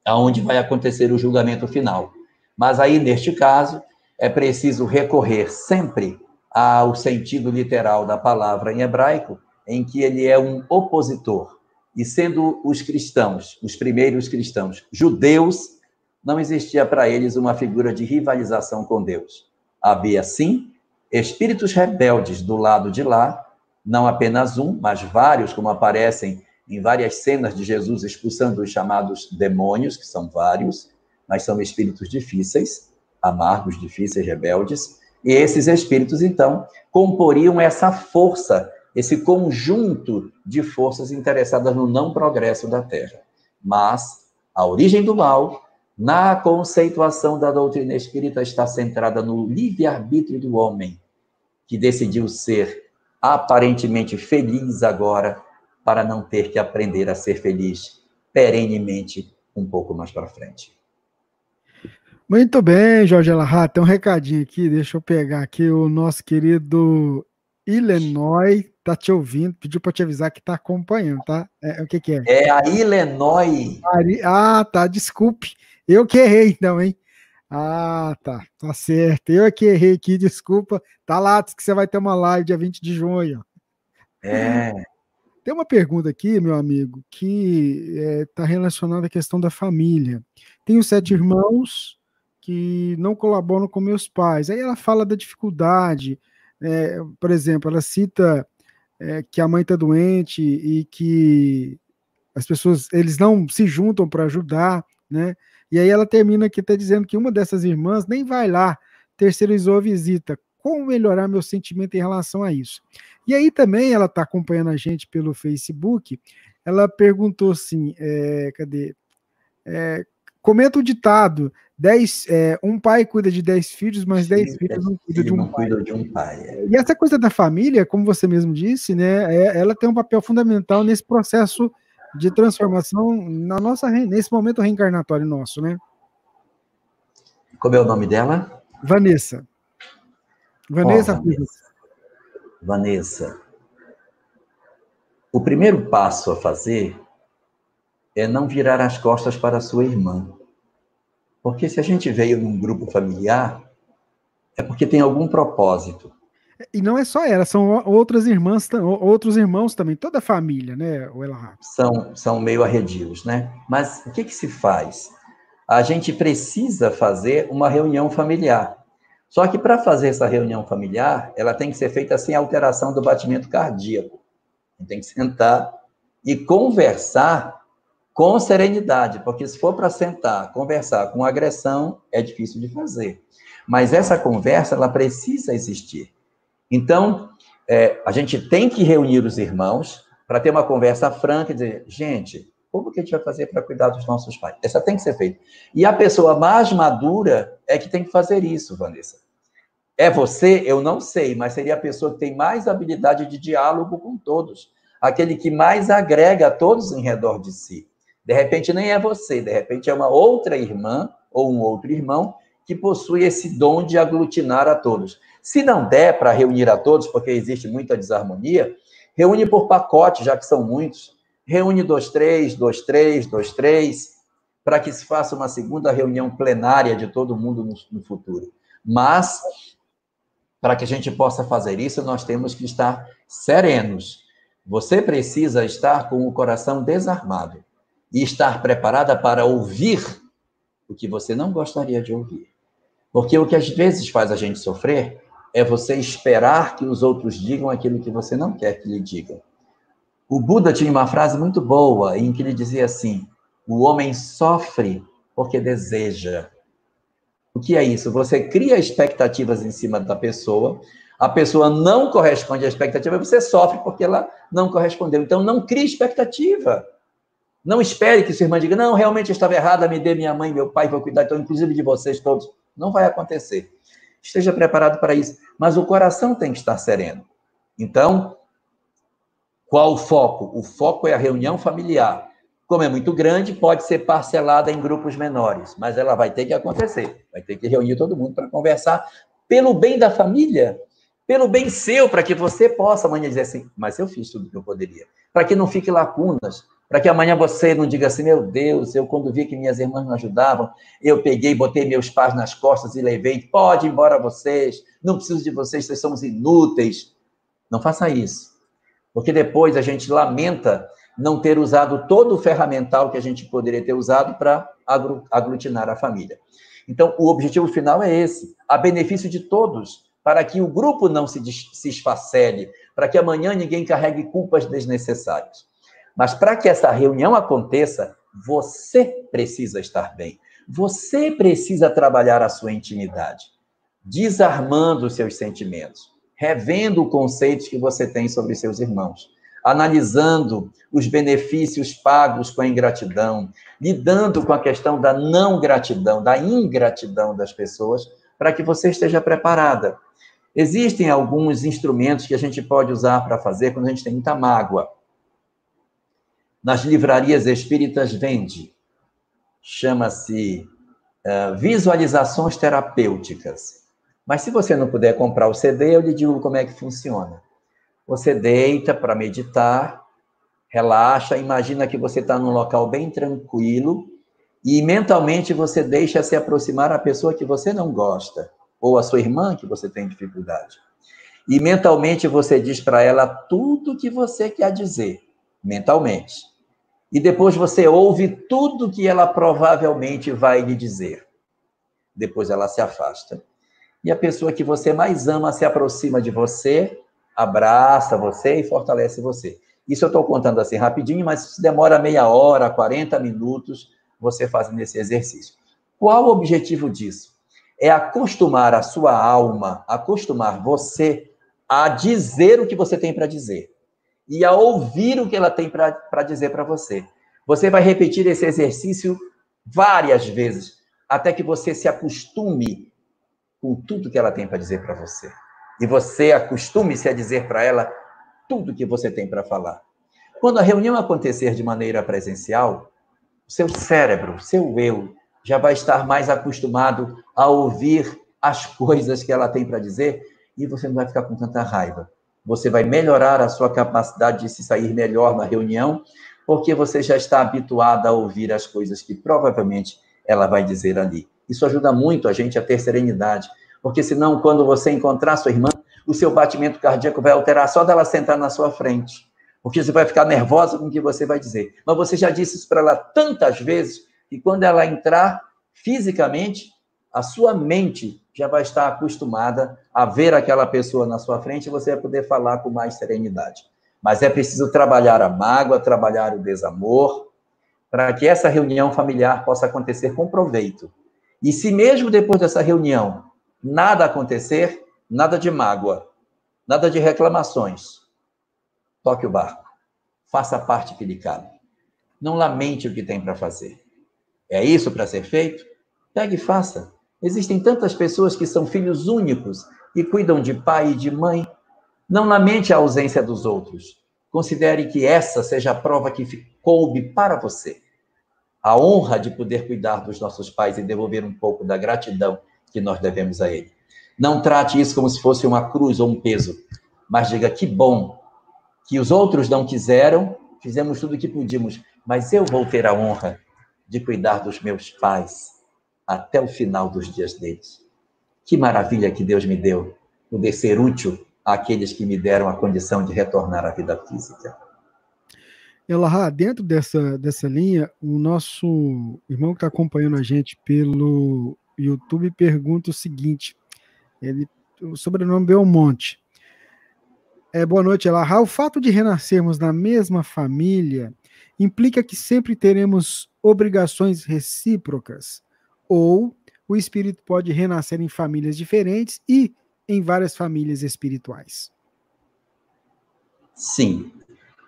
aonde vai acontecer o julgamento final. Mas aí, neste caso, é preciso recorrer sempre ao sentido literal da palavra em hebraico, em que ele é um opositor. E sendo os cristãos, os primeiros cristãos, judeus, não existia para eles uma figura de rivalização com Deus. Havia, sim, espíritos rebeldes do lado de lá, não apenas um, mas vários, como aparecem em várias cenas de Jesus expulsando os chamados demônios, que são vários, mas são espíritos difíceis, amargos, difíceis, rebeldes, e esses espíritos, então, comporiam essa força, esse conjunto de forças interessadas no não progresso da Terra. Mas a origem do mal, na conceituação da doutrina espírita, está centrada no livre-arbítrio do homem, que decidiu ser aparentemente feliz agora, para não ter que aprender a ser feliz perenemente um pouco mais para frente. Muito bem, Jorge Elahá, tem um recadinho aqui, deixa eu pegar aqui, o nosso querido Illinois tá te ouvindo, pediu para te avisar que tá acompanhando, tá? O que é? É a Illinois. Tá, desculpe, eu que errei então, hein? Tá certo, eu que errei aqui, desculpa, tá lá, diz que você vai ter uma live dia 20 de junho. Tem uma pergunta aqui, meu amigo, que está relacionada à questão da família. Tenho 7 irmãos que não colaboram com meus pais. Aí ela fala da dificuldade, por exemplo, ela cita que a mãe está doente e que as pessoas, eles não se juntam para ajudar, né? E aí ela termina aqui até dizendo que uma dessas irmãs nem vai lá, terceirizou a visita. Como melhorar meu sentimento em relação a isso? E aí também ela está acompanhando a gente pelo Facebook, ela perguntou assim, comenta o ditado, um pai cuida de 10 filhos, mas 10 filhos não cuidam de um pai. E essa coisa da família, como você mesmo disse, né, ela tem um papel fundamental nesse processo de transformação nesse momento reencarnatório nosso, né? Como é o nome dela? Vanessa. Vanessa, o primeiro passo a fazer é não virar as costas para a sua irmã. Porque se a gente veio num grupo familiar, é porque tem algum propósito. E não é só ela, são outras irmãs, outros irmãos também, toda a família, né, Elahá? São meio arredios, né? Mas o que se faz? A gente precisa fazer uma reunião familiar. Só que para fazer essa reunião familiar, ela tem que ser feita sem alteração do batimento cardíaco. A gente tem que sentar e conversar com serenidade, porque se for para sentar, conversar com agressão, é difícil de fazer. Mas essa conversa, ela precisa existir. Então, a gente tem que reunir os irmãos para ter uma conversa franca e dizer, gente, Como que a gente vai fazer para cuidar dos nossos pais? Essa tem que ser feita. E a pessoa mais madura é que tem que fazer isso, Vanessa. É você? Eu não sei, mas seria a pessoa que tem mais habilidade de diálogo com todos. Aquele que mais agrega a todos em redor de si. De repente nem é você, de repente é uma outra irmã ou um outro irmão que possui esse dom de aglutinar a todos. Se não der para reunir a todos, porque existe muita desarmonia, reúne por pacote, já que são muitos. Reúne 2, 3, 2, 3, 2, 3, para que se faça uma segunda reunião plenária de todo mundo no futuro. Mas, para que a gente possa fazer isso, nós temos que estar serenos. Você precisa estar com o coração desarmado e estar preparada para ouvir o que você não gostaria de ouvir. Porque o que às vezes faz a gente sofrer é você esperar que os outros digam aquilo que você não quer que lhe digam. O Buda tinha uma frase muito boa em que ele dizia assim: o homem sofre porque deseja. O que é isso? Você cria expectativas em cima da pessoa, a pessoa não corresponde à expectativa, você sofre porque ela não correspondeu. Então, não crie expectativa. Não espere que sua irmã diga, não, realmente eu estava errada, me dê minha mãe e meu pai, vou cuidar, então, inclusive de vocês todos. Não vai acontecer. Esteja preparado para isso. Mas o coração tem que estar sereno. Então, qual o foco? O foco é a reunião familiar. Como é muito grande, pode ser parcelada em grupos menores, mas ela vai ter que acontecer. Vai ter que reunir todo mundo para conversar pelo bem da família, pelo bem seu, para que você possa amanhã dizer assim, mas eu fiz tudo o que eu poderia. Para que não fique lacunas, para que amanhã você não diga assim, meu Deus, eu quando vi que minhas irmãs não ajudavam, eu peguei, botei meus pais nas costas e levei, pode ir embora vocês, não preciso de vocês, vocês são inúteis. Não faça isso, porque depois a gente lamenta não ter usado todo o ferramental que a gente poderia ter usado para aglutinar a família. Então, o objetivo final é esse, a benefício de todos, para que o grupo não se esfacele, para que amanhã ninguém carregue culpas desnecessárias. Mas para que essa reunião aconteça, você precisa estar bem. Você precisa trabalhar a sua intimidade, desarmando os seus sentimentos, revendo os conceitos que você tem sobre seus irmãos, analisando os benefícios pagos com a ingratidão, lidando com a questão da não gratidão, da ingratidão das pessoas, para que você esteja preparada. Existem alguns instrumentos que a gente pode usar para fazer quando a gente tem muita mágoa. Nas livrarias espíritas vende, chama-se visualizações terapêuticas. Mas se você não puder comprar o CD, eu lhe digo como é que funciona. Você deita para meditar, relaxa, imagina que você está num local bem tranquilo e mentalmente você deixa se aproximar a pessoa que você não gosta, ou a sua irmã que você tem dificuldade. E mentalmente você diz para ela tudo que você quer dizer, mentalmente. E depois você ouve tudo que ela provavelmente vai lhe dizer. Depois ela se afasta. E a pessoa que você mais ama se aproxima de você, abraça você e fortalece você. Isso eu estou contando assim rapidinho, mas se demora meia hora, 40 minutos, você fazendo esse exercício. Qual o objetivo disso? É acostumar a sua alma, acostumar você a dizer o que você tem para dizer e a ouvir o que ela tem para dizer para você. Você vai repetir esse exercício várias vezes, até que você se acostume com tudo que ela tem para dizer para você. E você acostume-se a dizer para ela tudo que você tem para falar. Quando a reunião acontecer de maneira presencial, o seu cérebro, o seu eu, já vai estar mais acostumado a ouvir as coisas que ela tem para dizer e você não vai ficar com tanta raiva. Você vai melhorar a sua capacidade de se sair melhor na reunião, porque você já está habituado a ouvir as coisas que provavelmente ela vai dizer ali. Isso ajuda muito a gente a ter serenidade, porque senão, quando você encontrar sua irmã, o seu batimento cardíaco vai alterar só dela sentar na sua frente, porque você vai ficar nervosa com o que você vai dizer. Mas você já disse isso para ela tantas vezes, que quando ela entrar fisicamente, a sua mente já vai estar acostumada a ver aquela pessoa na sua frente e você vai poder falar com mais serenidade. Mas é preciso trabalhar a mágoa, trabalhar o desamor, para que essa reunião familiar possa acontecer com proveito. E se mesmo depois dessa reunião nada acontecer, nada de mágoa, nada de reclamações, toque o barco, faça a parte que lhe cabe. Não lamente o que tem para fazer. É isso para ser feito? Pegue e faça. Existem tantas pessoas que são filhos únicos e cuidam de pai e de mãe. Não lamente a ausência dos outros. Considere que essa seja a prova que coube para você. A honra de poder cuidar dos nossos pais e devolver um pouco da gratidão que nós devemos a ele. Não trate isso como se fosse uma cruz ou um peso, mas diga que bom que os outros não quiseram, fizemos tudo o que podíamos, mas eu vou ter a honra de cuidar dos meus pais até o final dos dias deles. Que maravilha que Deus me deu, poder ser útil àqueles que me deram a condição de retornar à vida física. Elahá, dentro dessa linha, o nosso irmão que está acompanhando a gente pelo YouTube pergunta o seguinte, o sobrenome Belmonte. Boa noite, Elahá. O fato de renascermos na mesma família implica que sempre teremos obrigações recíprocas? Ou o espírito pode renascer em famílias diferentes e em várias famílias espirituais? Sim.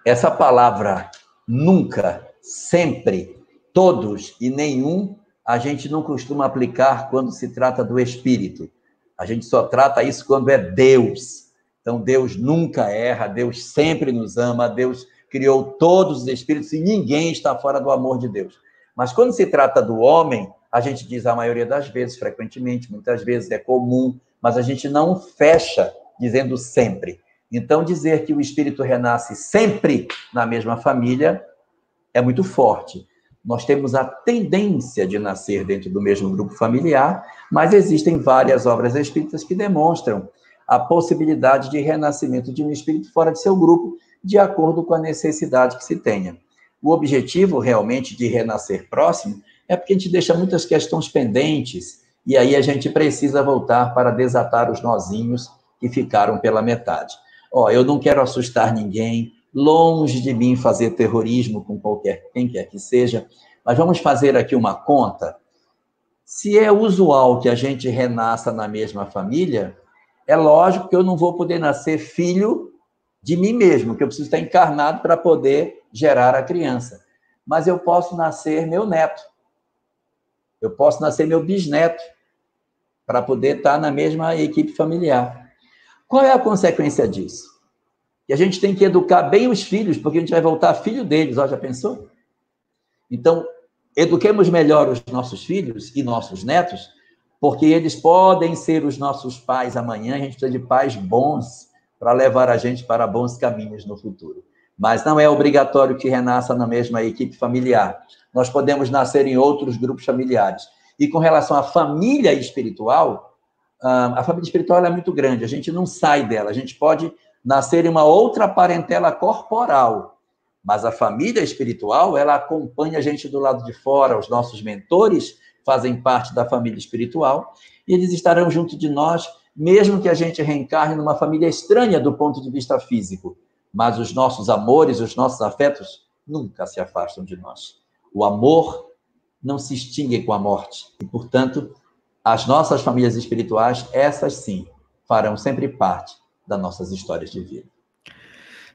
Essa palavra nunca, sempre, todos e nenhum, a gente não costuma aplicar quando se trata do espírito. A gente só trata isso quando é Deus. Então, Deus nunca erra, Deus sempre nos ama, Deus criou todos os espíritos e ninguém está fora do amor de Deus. Mas quando se trata do homem, a gente diz a maioria das vezes, frequentemente, muitas vezes é comum, mas a gente não fecha dizendo sempre. Então, dizer que o espírito renasce sempre na mesma família é muito forte. Nós temos a tendência de nascer dentro do mesmo grupo familiar, mas existem várias obras espíritas que demonstram a possibilidade de renascimento de um espírito fora de seu grupo, de acordo com a necessidade que se tenha. O objetivo, realmente, de renascer próximo é porque a gente deixa muitas questões pendentes e aí a gente precisa voltar para desatar os nozinhos que ficaram pela metade. Eu não quero assustar ninguém, longe de mim fazer terrorismo com quem quer que seja, mas vamos fazer aqui uma conta. Se é usual que a gente renasça na mesma família, é lógico que eu não vou poder nascer filho de mim mesmo, que eu preciso estar encarnado para poder gerar a criança. Mas eu posso nascer meu neto, eu posso nascer meu bisneto, para poder estar na mesma equipe familiar. Qual é a consequência disso? Que a gente tem que educar bem os filhos, porque a gente vai voltar filho deles, já pensou? Então, eduquemos melhor os nossos filhos e nossos netos, porque eles podem ser os nossos pais amanhã, a gente precisa de pais bons para levar a gente para bons caminhos no futuro. Mas não é obrigatório que renasça na mesma equipe familiar. Nós podemos nascer em outros grupos familiares. E com relação à família espiritual, a família espiritual é muito grande, a gente não sai dela, a gente pode nascer em uma outra parentela corporal, mas a família espiritual, ela acompanha a gente do lado de fora, os nossos mentores fazem parte da família espiritual, e eles estarão junto de nós, mesmo que a gente reencarne numa família estranha do ponto de vista físico, mas os nossos amores, os nossos afetos nunca se afastam de nós. O amor não se extingue com a morte, e, portanto, as nossas famílias espirituais, essas sim, farão sempre parte das nossas histórias de vida.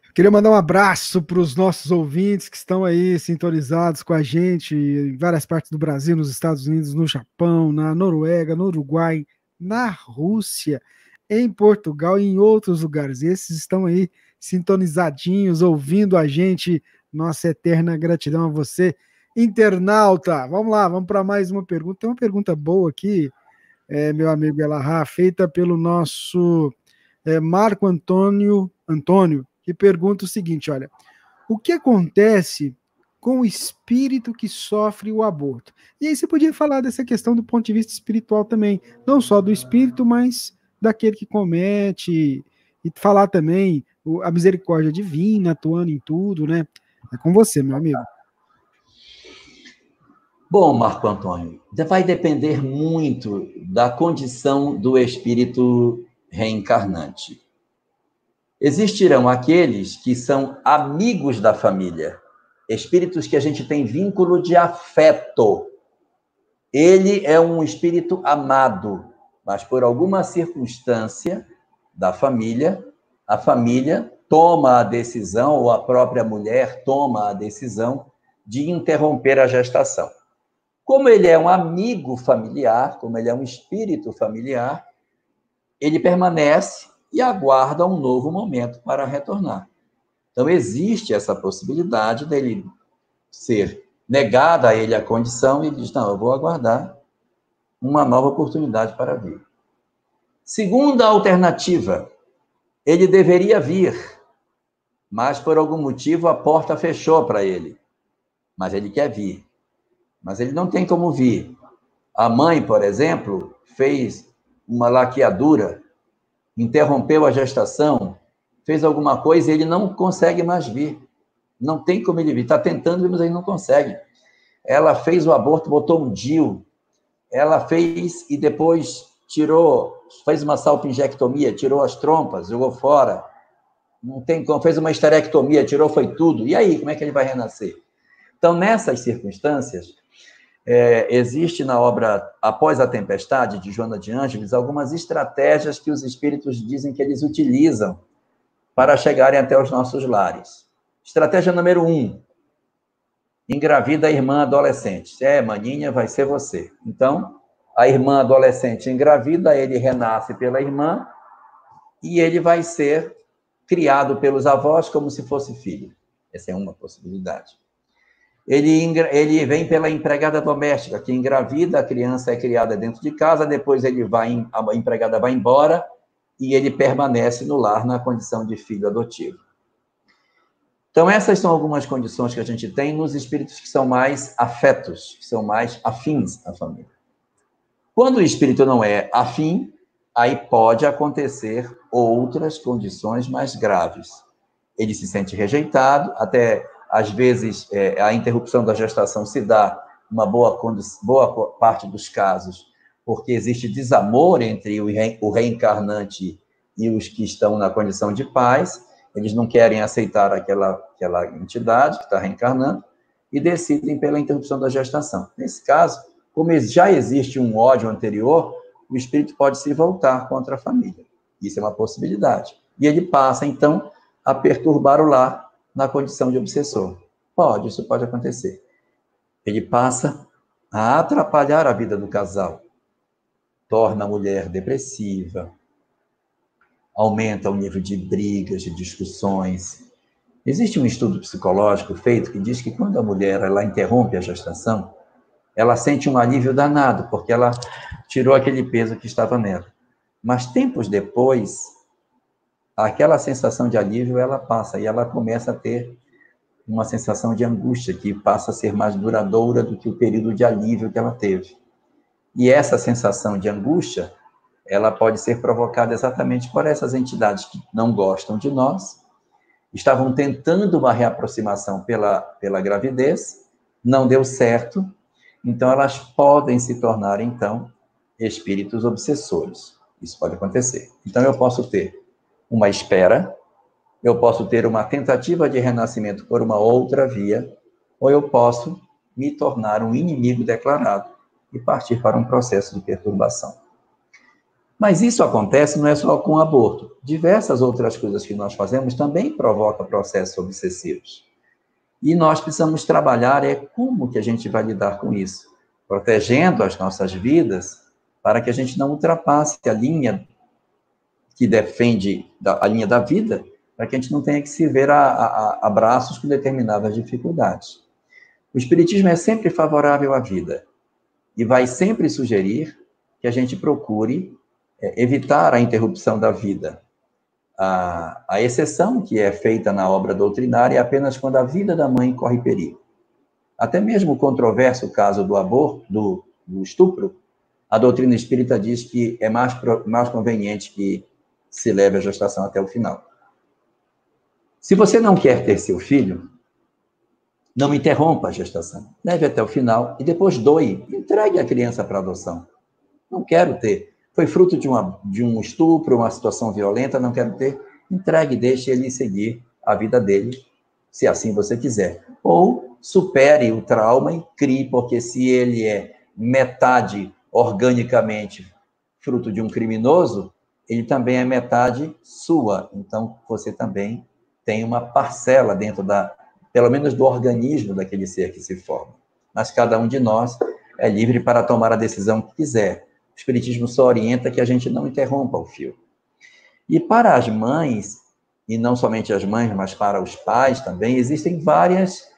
Eu queria mandar um abraço para os nossos ouvintes que estão aí sintonizados com a gente em várias partes do Brasil, nos Estados Unidos, no Japão, na Noruega, no Uruguai, na Rússia, em Portugal e em outros lugares. Esses estão aí sintonizadinhos, ouvindo a gente. Nossa eterna gratidão a você, internauta. Vamos lá, vamos para mais uma pergunta. Tem uma pergunta boa aqui, meu amigo Elahá, feita pelo nosso Marco Antônio, que pergunta o seguinte, olha, o que acontece com o espírito que sofre o aborto? E aí você podia falar dessa questão do ponto de vista espiritual também, não só do espírito, mas daquele que comete, e falar também a misericórdia divina atuando em tudo, né? É com você, meu amigo. Bom, Marco Antônio, vai depender muito da condição do espírito reencarnante. Existirão aqueles que são amigos da família, espíritos que a gente tem vínculo de afeto. Ele é um espírito amado, mas por alguma circunstância da família, a família toma a decisão, ou a própria mulher toma a decisão de interromper a gestação. Como ele é um amigo familiar, como ele é um espírito familiar, ele permanece e aguarda um novo momento para retornar. Então, existe essa possibilidade dele ser negada a ele a condição e ele diz, não, eu vou aguardar uma nova oportunidade para vir. Segunda alternativa, ele deveria vir, mas por algum motivo a porta fechou para ele. Mas ele quer vir. Mas ele não tem como vir. A mãe, por exemplo, fez uma laqueadura, interrompeu a gestação, fez alguma coisa e ele não consegue mais vir. Não tem como ele vir. Está tentando, mas ele não consegue. Ela fez o aborto, botou um DIU. Ela fez e depois fez uma salpingectomia, tirou as trompas, jogou fora. Não tem como, fez uma esterectomia, foi tudo. E aí, como é que ele vai renascer? Então, nessas circunstâncias, existe na obra Após a Tempestade, de Joana de Ângeles, algumas estratégias que os espíritos dizem que eles utilizam para chegarem até os nossos lares. Estratégia número 1, engravida a irmã adolescente. Maninha, vai ser você. Então, a irmã adolescente engravida, ele renasce pela irmã e ele vai ser criado pelos avós como se fosse filho. Essa é uma possibilidade. Ele vem pela empregada doméstica, que engravida, a criança é criada dentro de casa, depois a empregada vai embora e ele permanece no lar na condição de filho adotivo. Então, essas são algumas condições que a gente tem nos espíritos que são mais afetos, que são mais afins à família. Quando o espírito não é afim, aí pode acontecer outras condições mais graves. Ele se sente rejeitado, até às vezes a interrupção da gestação se dá, uma boa parte dos casos, porque existe desamor entre o reencarnante e os que estão na condição de pais, eles não querem aceitar aquela entidade que está reencarnando e decidem pela interrupção da gestação. Nesse caso, como já existe um ódio anterior, o espírito pode se voltar contra a família. Isso é uma possibilidade. E ele passa, então, a perturbar o lar na condição de obsessor. Isso pode acontecer. Ele passa a atrapalhar a vida do casal, torna a mulher depressiva, aumenta o nível de brigas, de discussões. Existe um estudo psicológico feito que diz que quando a mulher interrompe a gestação, ela sente um alívio danado, porque ela tirou aquele peso que estava nela. Mas tempos depois, aquela sensação de alívio, ela passa, e ela começa a ter uma sensação de angústia, que passa a ser mais duradoura do que o período de alívio que ela teve. E essa sensação de angústia, ela pode ser provocada exatamente por essas entidades que não gostam de nós, estavam tentando uma reaproximação pela gravidez, não deu certo, então elas podem se tornar, então, espíritos obsessores. Isso pode acontecer. Então eu posso ter uma espera, eu posso ter uma tentativa de renascimento por uma outra via, ou eu posso me tornar um inimigo declarado e partir para um processo de perturbação. Mas isso acontece não é só com o aborto. Diversas outras coisas que nós fazemos também provocam processos obsessivos. E nós precisamos trabalhar como que a gente vai lidar com isso, protegendo as nossas vidas para que a gente não ultrapasse a linha que defende a linha da vida, para que a gente não tenha que se ver a braços com determinadas dificuldades. O Espiritismo é sempre favorável à vida e vai sempre sugerir que a gente procure evitar a interrupção da vida. A exceção que é feita na obra doutrinária é apenas quando a vida da mãe corre perigo. Até mesmo o controverso caso do aborto, do estupro, a doutrina espírita diz que é mais conveniente que se leve a gestação até o final. Se você não quer ter seu filho, não interrompa a gestação. Leve até o final e depois doe. Entregue a criança para adoção. Não quero ter. Foi fruto de um estupro, uma situação violenta, não quero ter. Entregue, deixe ele seguir a vida dele, se assim você quiser. Ou supere o trauma e crie, porque se ele é metade organicamente fruto de um criminoso, ele também é metade sua. Então, você também tem uma parcela dentro pelo menos do organismo daquele ser que se forma. Mas cada um de nós é livre para tomar a decisão que quiser. O Espiritismo só orienta que a gente não interrompa o fio. E para as mães, e não somente as mães, mas para os pais também, existem várias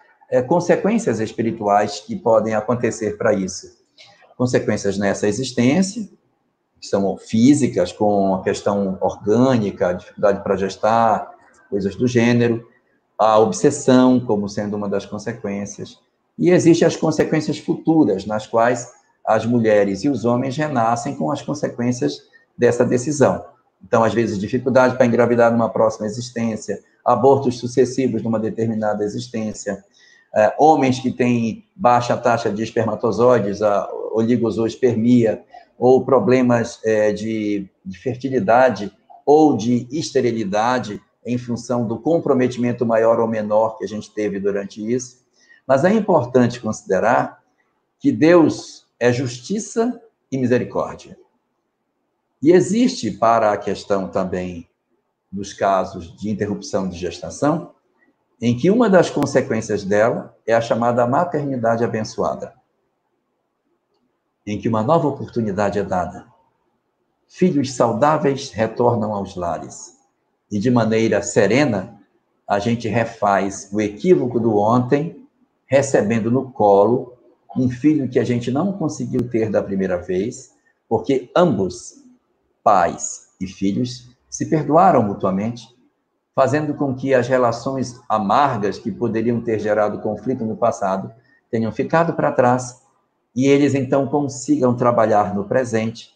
consequências espirituais que podem acontecer para isso. Consequências nessa existência, que são físicas, com a questão orgânica, dificuldade para gestar, coisas do gênero, a obsessão como sendo uma das consequências, e existem as consequências futuras, nas quais as mulheres e os homens renascem com as consequências dessa decisão. Então, às vezes, dificuldade para engravidar numa próxima existência, abortos sucessivos numa determinada existência, homens que têm baixa taxa de espermatozoides, a oligospermia, ou problemas de fertilidade ou de esterilidade em função do comprometimento maior ou menor que a gente teve durante isso. Mas é importante considerar que Deus é justiça e misericórdia. E existe para a questão também dos casos de interrupção de gestação, em que uma das consequências dela é a chamada maternidade abençoada, em que uma nova oportunidade é dada. Filhos saudáveis retornam aos lares. E de maneira serena, a gente refaz o equívoco do ontem, recebendo no colo um filho que a gente não conseguiu ter da primeira vez, porque ambos, pais e filhos, se perdoaram mutuamente, fazendo com que as relações amargas que poderiam ter gerado conflito no passado tenham ficado para trás e eles, então, consigam trabalhar no presente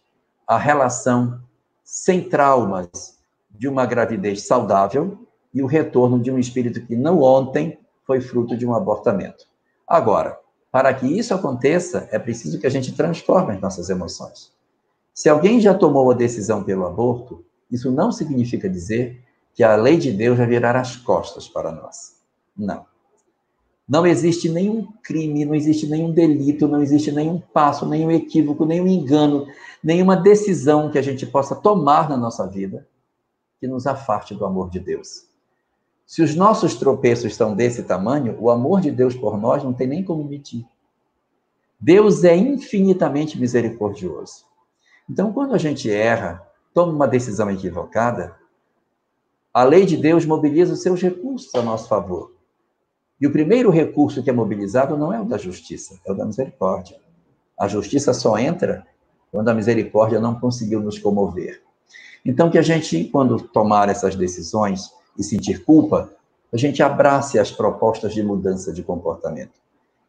a relação sem traumas de uma gravidez saudável e o retorno de um espírito que não ontem foi fruto de um abortamento. Agora, para que isso aconteça, é preciso que a gente transforme as nossas emoções. Se alguém já tomou a decisão pelo aborto, isso não significa dizer que a lei de Deus vai virar as costas para nós. Não. Não existe nenhum crime, não existe nenhum delito, não existe nenhum passo, nenhum equívoco, nenhum engano, nenhuma decisão que a gente possa tomar na nossa vida que nos afaste do amor de Deus. Se os nossos tropeços são desse tamanho, o amor de Deus por nós não tem nem como medir. Deus é infinitamente misericordioso. Então, quando a gente erra, toma uma decisão equivocada, a lei de Deus mobiliza os seus recursos a nosso favor. E o primeiro recurso que é mobilizado não é o da justiça, é o da misericórdia. A justiça só entra quando a misericórdia não conseguiu nos comover. Então, que a gente, quando tomar essas decisões e sentir culpa, a gente abrace as propostas de mudança de comportamento.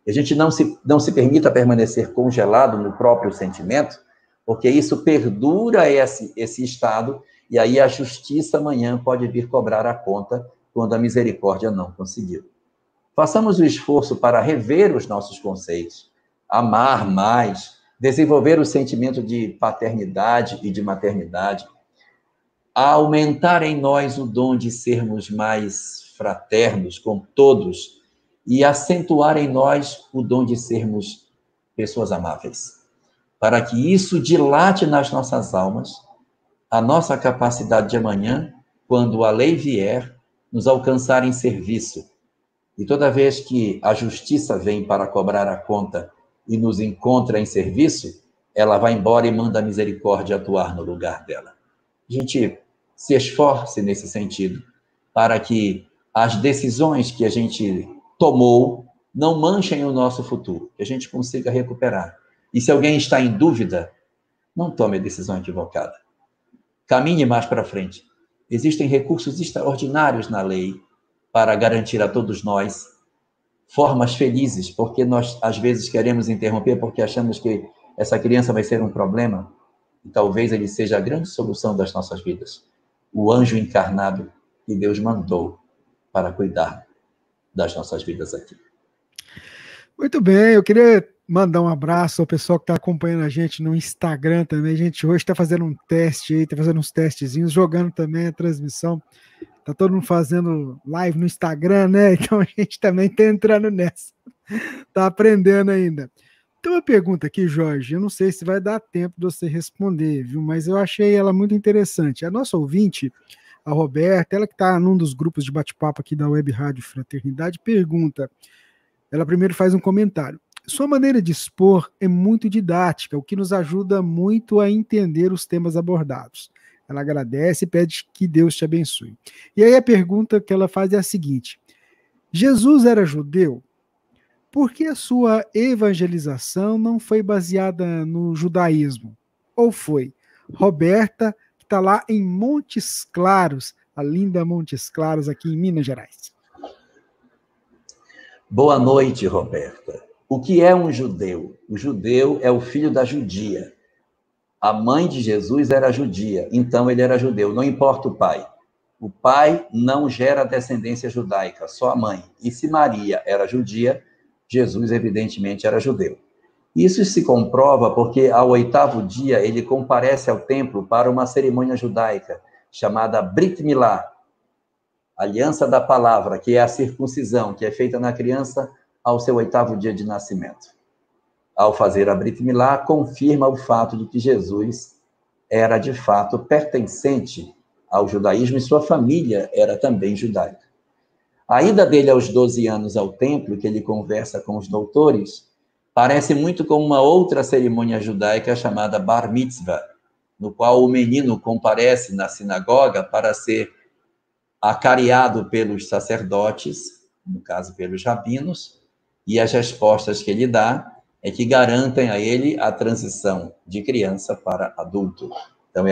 A gente não se permita permanecer congelado no próprio sentimento, porque isso perdura esse estado, e aí a justiça amanhã pode vir cobrar a conta quando a misericórdia não conseguiu. Façamos o esforço para rever os nossos conceitos, amar mais, desenvolver o sentimento de paternidade e de maternidade, aumentar em nós o dom de sermos mais fraternos com todos e acentuar em nós o dom de sermos pessoas amáveis, para que isso dilate nas nossas almas a nossa capacidade de amanhã, quando a lei vier, nos alcançar em serviço. E toda vez que a justiça vem para cobrar a conta e nos encontra em serviço, ela vai embora e manda a misericórdia atuar no lugar dela. A gente se esforce nesse sentido, para que as decisões que a gente tomou não manchem o nosso futuro, que a gente consiga recuperar. E se alguém está em dúvida, não tome a decisão equivocada. Caminhe mais para frente. Existem recursos extraordinários na lei para garantir a todos nós formas felizes, porque nós, às vezes, queremos interromper porque achamos que essa criança vai ser um problema, e talvez ele seja a grande solução das nossas vidas. O anjo encarnado que Deus mandou para cuidar das nossas vidas aqui. Muito bem, eu queria mandar um abraço ao pessoal que está acompanhando a gente no Instagram também. A gente hoje está fazendo um teste aí, está fazendo uns testezinhos, jogando também a transmissão. Está todo mundo fazendo live no Instagram, né? Então a gente também está entrando nessa. Está aprendendo ainda. Tem uma pergunta aqui, Jorge, eu não sei se vai dar tempo de você responder, viu? Mas eu achei ela muito interessante. A nossa ouvinte, A Roberta, ela que está num dos grupos de bate-papo aqui da Web Rádio Fraternidade, pergunta, ela primeiro faz um comentário. Sua maneira de expor é muito didática, o que nos ajuda muito a entender os temas abordados. Ela agradece e pede que Deus te abençoe. E aí a pergunta que ela faz é a seguinte, Jesus era judeu? Por que a sua evangelização não foi baseada no judaísmo? Ou foi? Roberta, que está lá em Montes Claros, a linda Montes Claros, aqui em Minas Gerais. Boa noite, Roberta. O que é um judeu? O judeu é o filho da judia. A mãe de Jesus era judia, então ele era judeu, não importa o pai. O pai não gera descendência judaica, só a mãe. E se Maria era judia, Jesus, evidentemente, era judeu. Isso se comprova porque, ao 8º dia, ele comparece ao templo para uma cerimônia judaica, chamada Brit Milá, aliança da palavra, que é a circuncisão, que é feita na criança ao seu 8º dia de nascimento. Ao fazer a Brit Milá, confirma o fato de que Jesus era, de fato, pertencente ao judaísmo e sua família era também judaica. A ida dele aos 12 anos ao templo, que ele conversa com os doutores, parece muito com uma outra cerimônia judaica chamada Bar Mitzvah, no qual o menino comparece na sinagoga para ser acariado pelos sacerdotes, no caso pelos rabinos, e as respostas que ele dá é que garantem a ele a transição de criança para adulto. Então,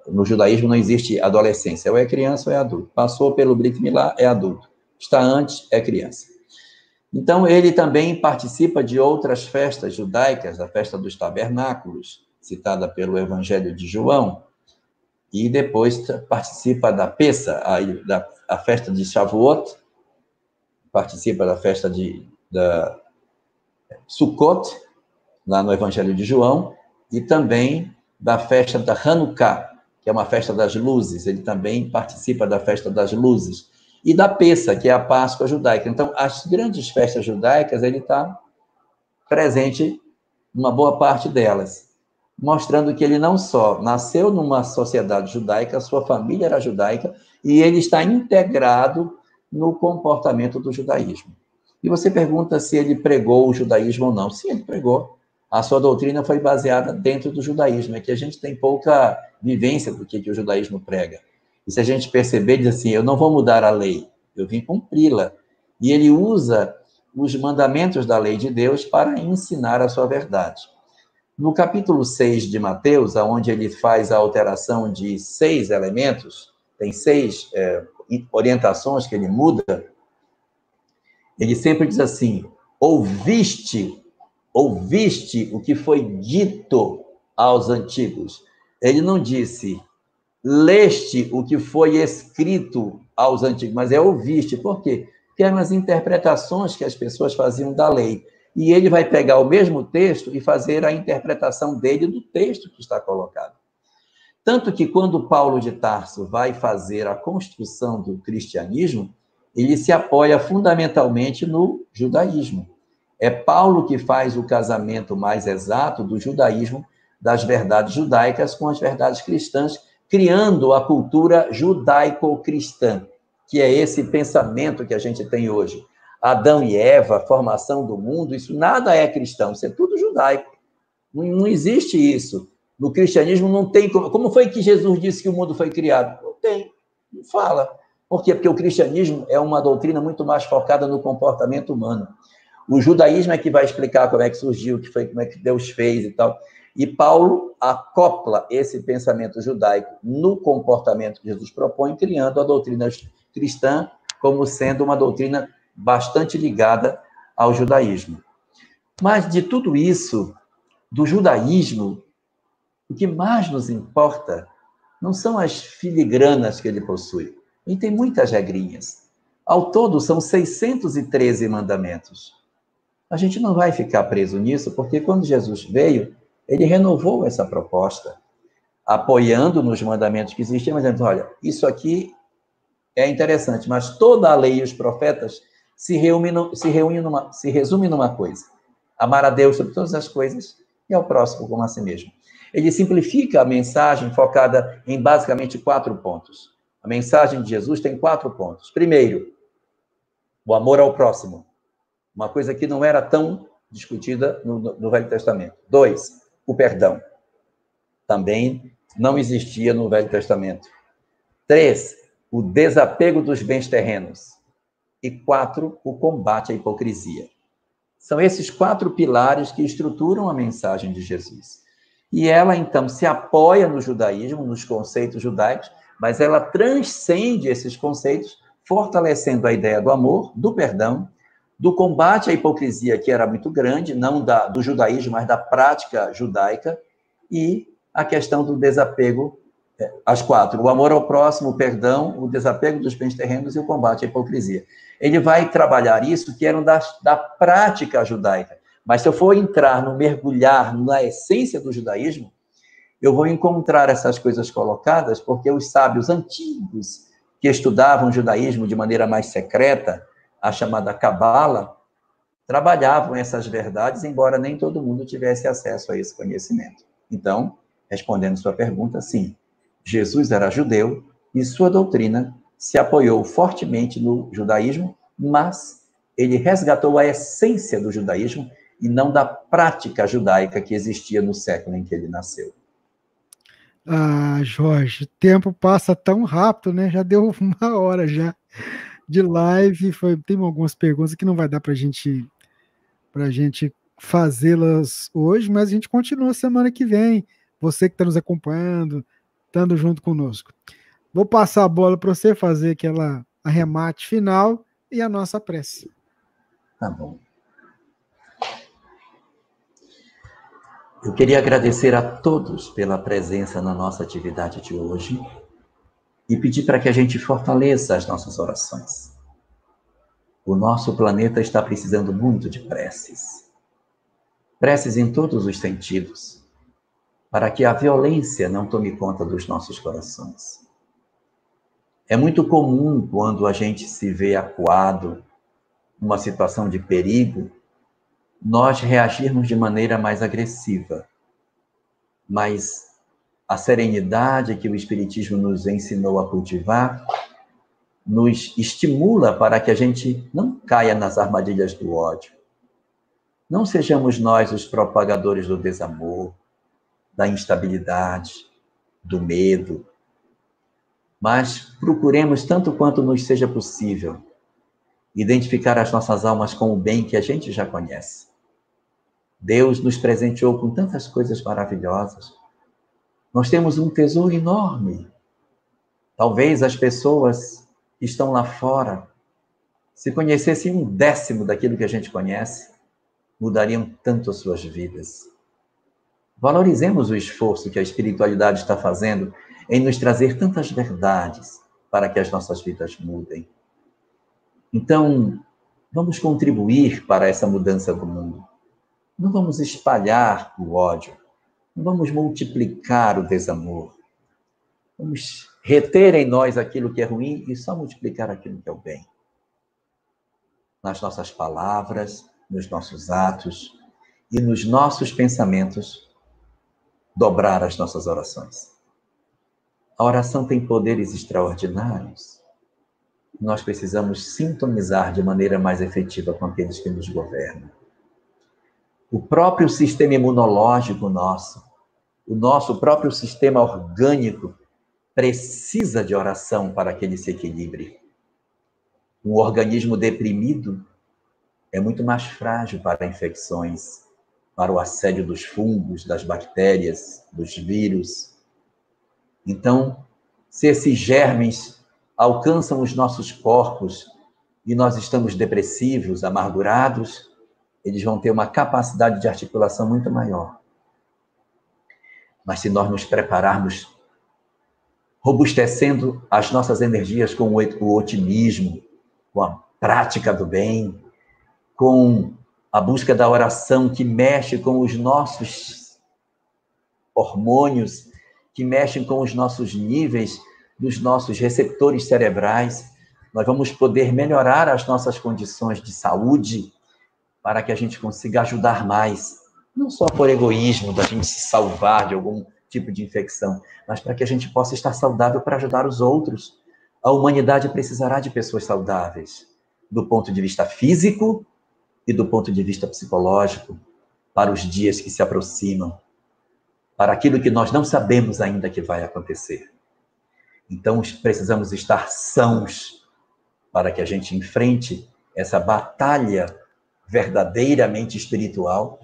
no judaísmo não existe adolescência, ou é criança ou é adulto. Passou pelo Brit Milá, é adulto. Está antes, é criança. Então, ele também participa de outras festas judaicas, a festa dos tabernáculos, citada pelo Evangelho de João, e depois participa da Pessa, a festa de Shavuot, participa da festa da Sukkot, lá no Evangelho de João, e também da festa da Hanukkah, que é uma festa das luzes, ele também participa da festa das luzes, e da Pessa, que é a Páscoa judaica. Então, as grandes festas judaicas, ele está presente numa boa parte delas, mostrando que ele não só nasceu numa sociedade judaica, sua família era judaica, e ele está integrado no comportamento do judaísmo. E você pergunta se ele pregou o judaísmo ou não. Sim, ele pregou. A sua doutrina foi baseada dentro do judaísmo, é que a gente tem pouca vivência do que o judaísmo prega. E se a gente perceber, diz assim, eu não vou mudar a lei, eu vim cumpri-la. E ele usa os mandamentos da lei de Deus para ensinar a sua verdade. No capítulo 6 de Mateus, onde ele faz a alteração de 6 elementos, tem 6 orientações que ele muda, ele sempre diz assim, ouviste o que foi dito aos antigos. Ele não disse, leste o que foi escrito aos antigos, mas é ouviste. Por quê? Porque eram as interpretações que as pessoas faziam da lei. E ele vai pegar o mesmo texto e fazer a interpretação dele do texto que está colocado. Tanto que quando Paulo de Tarso vai fazer a construção do cristianismo, ele se apoia fundamentalmente no judaísmo. É Paulo que faz o casamento mais exato do judaísmo, das verdades judaicas com as verdades cristãs, criando a cultura judaico-cristã, que é esse pensamento que a gente tem hoje. Adão e Eva, a formação do mundo, isso nada é cristão, isso é tudo judaico. Não existe isso. No cristianismo não tem... Como foi que Jesus disse que o mundo foi criado? Não tem, não fala. Por quê? Porque o cristianismo é uma doutrina muito mais focada no comportamento humano. O judaísmo é que vai explicar como é que surgiu, como é que Deus fez e tal. E Paulo acopla esse pensamento judaico no comportamento que Jesus propõe, criando a doutrina cristã como sendo uma doutrina bastante ligada ao judaísmo. Mas de tudo isso, do judaísmo, o que mais nos importa não são as filigranas que ele possui. Ele tem muitas regrinhas. Ao todo, são 613 mandamentos. A gente não vai ficar preso nisso, porque quando Jesus veio, ele renovou essa proposta, apoiando nos mandamentos que existiam, mas dizendo, olha, isso aqui é interessante, mas toda a lei e os profetas se resume numa coisa. Amar a Deus sobre todas as coisas e ao próximo como a si mesmo. Ele simplifica a mensagem focada em basicamente 4 pontos. A mensagem de Jesus tem 4 pontos. Primeiro, o amor ao próximo. Uma coisa que não era tão discutida no Velho Testamento. 2, o perdão. Também não existia no Velho Testamento. 3, o desapego dos bens terrenos. E 4, o combate à hipocrisia. São esses 4 pilares que estruturam a mensagem de Jesus. E ela, então, se apoia no judaísmo, nos conceitos judaicos, mas ela transcende esses conceitos, fortalecendo a ideia do amor, do perdão, do combate à hipocrisia, que era muito grande, não do judaísmo, mas da prática judaica, e a questão do desapego, as 4, o amor ao próximo, o perdão, o desapego dos bens terrenos e o combate à hipocrisia. Ele vai trabalhar isso, que eram da prática judaica. Mas se eu for mergulhar na essência do judaísmo, eu vou encontrar essas coisas colocadas, porque os sábios antigos que estudavam o judaísmo de maneira mais secreta, a chamada Cabala, trabalhavam essas verdades, embora nem todo mundo tivesse acesso a esse conhecimento. Então, respondendo sua pergunta, sim, Jesus era judeu e sua doutrina se apoiou fortemente no judaísmo, mas ele resgatou a essência do judaísmo e não da prática judaica que existia no século em que ele nasceu. Ah, Jorge, o tempo passa tão rápido, né? Já deu 1 hora já de live. Tem algumas perguntas que não vai dar para gente fazê-las hoje, mas a gente continua semana que vem. Você que está nos acompanhando, estando junto conosco. Vou passar a bola para você fazer aquela arremate final e a nossa prece. Tá bom. Eu queria agradecer a todos pela presença na nossa atividade de hoje e pedir para que a gente fortaleça as nossas orações. O nosso planeta está precisando muito de preces. Preces em todos os sentidos, para que a violência não tome conta dos nossos corações. É muito comum, quando a gente se vê acuado, numa situação de perigo, nós reagirmos de maneira mais agressiva. Mas a serenidade que o Espiritismo nos ensinou a cultivar nos estimula para que a gente não caia nas armadilhas do ódio. Não sejamos nós os propagadores do desamor, da instabilidade, do medo, mas procuremos, tanto quanto nos seja possível, identificar as nossas almas com o bem que a gente já conhece. Deus nos presenteou com tantas coisas maravilhosas. Nós temos um tesouro enorme. Talvez as pessoas que estão lá fora, se conhecessem 1/10 daquilo que a gente conhece, mudariam tanto as suas vidas. Valorizemos o esforço que a espiritualidade está fazendo em nos trazer tantas verdades para que as nossas vidas mudem. Então, vamos contribuir para essa mudança do mundo. Não vamos espalhar o ódio. Não vamos multiplicar o desamor. Vamos reter em nós aquilo que é ruim e só multiplicar aquilo que é o bem. Nas nossas palavras, nos nossos atos e nos nossos pensamentos, dobrar as nossas orações. A oração tem poderes extraordinários. Nós precisamos sintonizar de maneira mais efetiva com aqueles que nos governam. O próprio sistema imunológico nosso, o nosso próprio sistema orgânico, precisa de oração para que ele se equilibre. Um organismo deprimido é muito mais frágil para infecções, para o assédio dos fungos, das bactérias, dos vírus. Então, se esses germes alcançam os nossos corpos e nós estamos depressivos, amargurados, eles vão ter uma capacidade de articulação muito maior. Mas se nós nos prepararmos, robustecendo as nossas energias com o otimismo, com a prática do bem, com a busca da oração que mexe com os nossos hormônios, que mexem com os nossos níveis dos nossos receptores cerebrais, nós vamos poder melhorar as nossas condições de saúde para que a gente consiga ajudar mais, não só por egoísmo, da gente se salvar de algum tipo de infecção, mas para que a gente possa estar saudável para ajudar os outros, A humanidade precisará de pessoas saudáveis, do ponto de vista físico e do ponto de vista psicológico, para os dias que se aproximam, para aquilo que nós não sabemos ainda que vai acontecer. Então, precisamos estar sãos para que a gente enfrente essa batalha verdadeiramente espiritual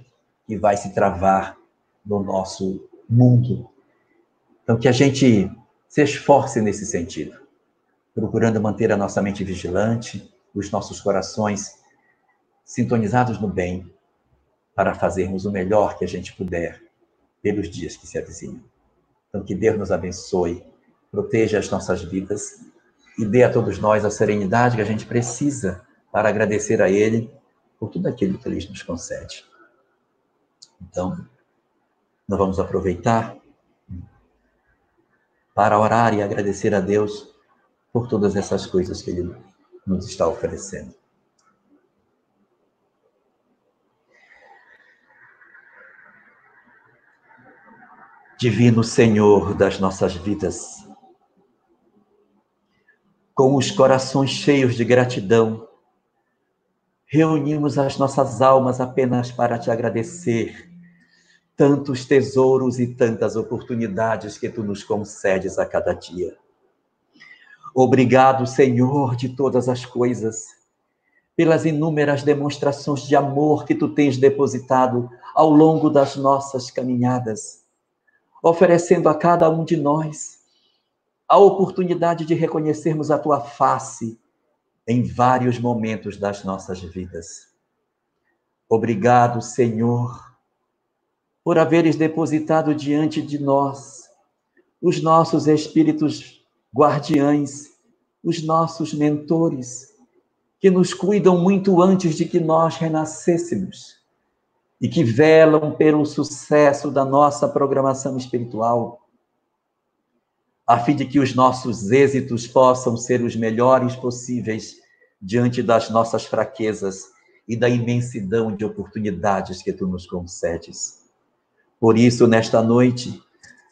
que vai se travar no nosso mundo. Então, que a gente se esforce nesse sentido, procurando manter a nossa mente vigilante, os nossos corações sintonizados no bem, para fazermos o melhor que a gente puder pelos dias que se avizinham. Então, que Deus nos abençoe, proteja as nossas vidas e dê a todos nós a serenidade que a gente precisa para agradecer a Ele por tudo aquilo que Ele nos concede. Então, nós vamos aproveitar para orar e agradecer a Deus por todas essas coisas que Ele nos está oferecendo. Divino Senhor das nossas vidas, com os corações cheios de gratidão, reunimos as nossas almas apenas para te agradecer tantos tesouros e tantas oportunidades que tu nos concedes a cada dia. Obrigado, Senhor de todas as coisas, pelas inúmeras demonstrações de amor que tu tens depositado ao longo das nossas caminhadas, oferecendo a cada um de nós a oportunidade de reconhecermos a tua face em vários momentos das nossas vidas. Obrigado, Senhor, por haveres depositado diante de nós os nossos espíritos guardiães, os nossos mentores, que nos cuidam muito antes de que nós renascêssemos e que velam pelo sucesso da nossa programação espiritual, a fim de que os nossos êxitos possam ser os melhores possíveis diante das nossas fraquezas e da imensidão de oportunidades que tu nos concedes. Por isso, nesta noite,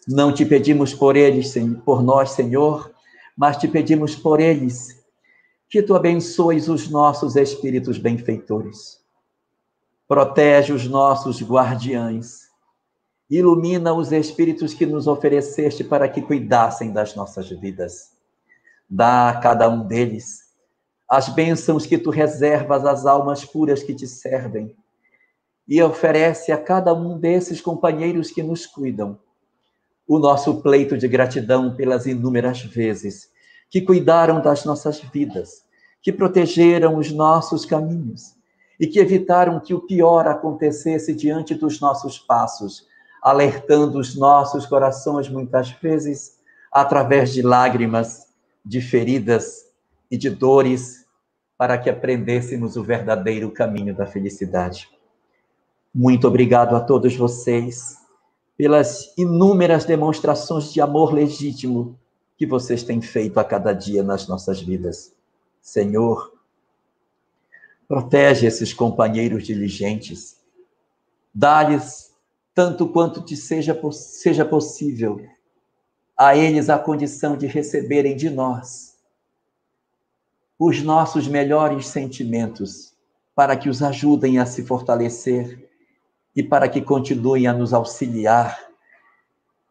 não te pedimos por eles, por nós, Senhor, mas te pedimos por eles, que tu abençoes os nossos espíritos benfeitores. Protege os nossos guardiães. Ilumina os espíritos que nos ofereceste para que cuidassem das nossas vidas. Dá a cada um deles as bênçãos que tu reservas às almas puras que te servem. E oferece a cada um desses companheiros que nos cuidam o nosso pleito de gratidão pelas inúmeras vezes que cuidaram das nossas vidas, que protegeram os nossos caminhos e que evitaram que o pior acontecesse diante dos nossos passos, alertando os nossos corações muitas vezes através de lágrimas, de feridas e de dores, para que aprendêssemos o verdadeiro caminho da felicidade. Muito obrigado a todos vocês pelas inúmeras demonstrações de amor legítimo que vocês têm feito a cada dia nas nossas vidas. Senhor, protege esses companheiros diligentes, dá-lhes tanto quanto te seja possível, a eles a condição de receberem de nós os nossos melhores sentimentos, para que os ajudem a se fortalecer e para que continuem a nos auxiliar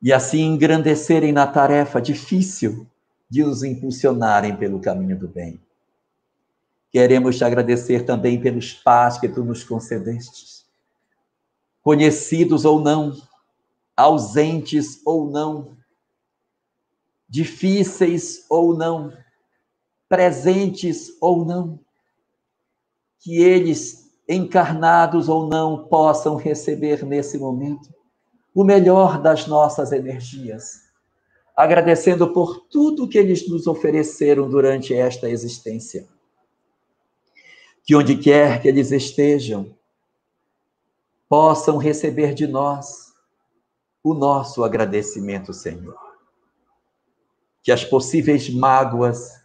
e assim engrandecerem na tarefa difícil de nos impulsionarem pelo caminho do bem. Queremos te agradecer também pelos pais que tu nos concedestes, conhecidos ou não, ausentes ou não, difíceis ou não, presentes ou não, que eles, encarnados ou não, possam receber nesse momento o melhor das nossas energias, agradecendo por tudo que eles nos ofereceram durante esta existência. Que onde quer que eles estejam, possam receber de nós o nosso agradecimento, Senhor. Que as possíveis mágoas,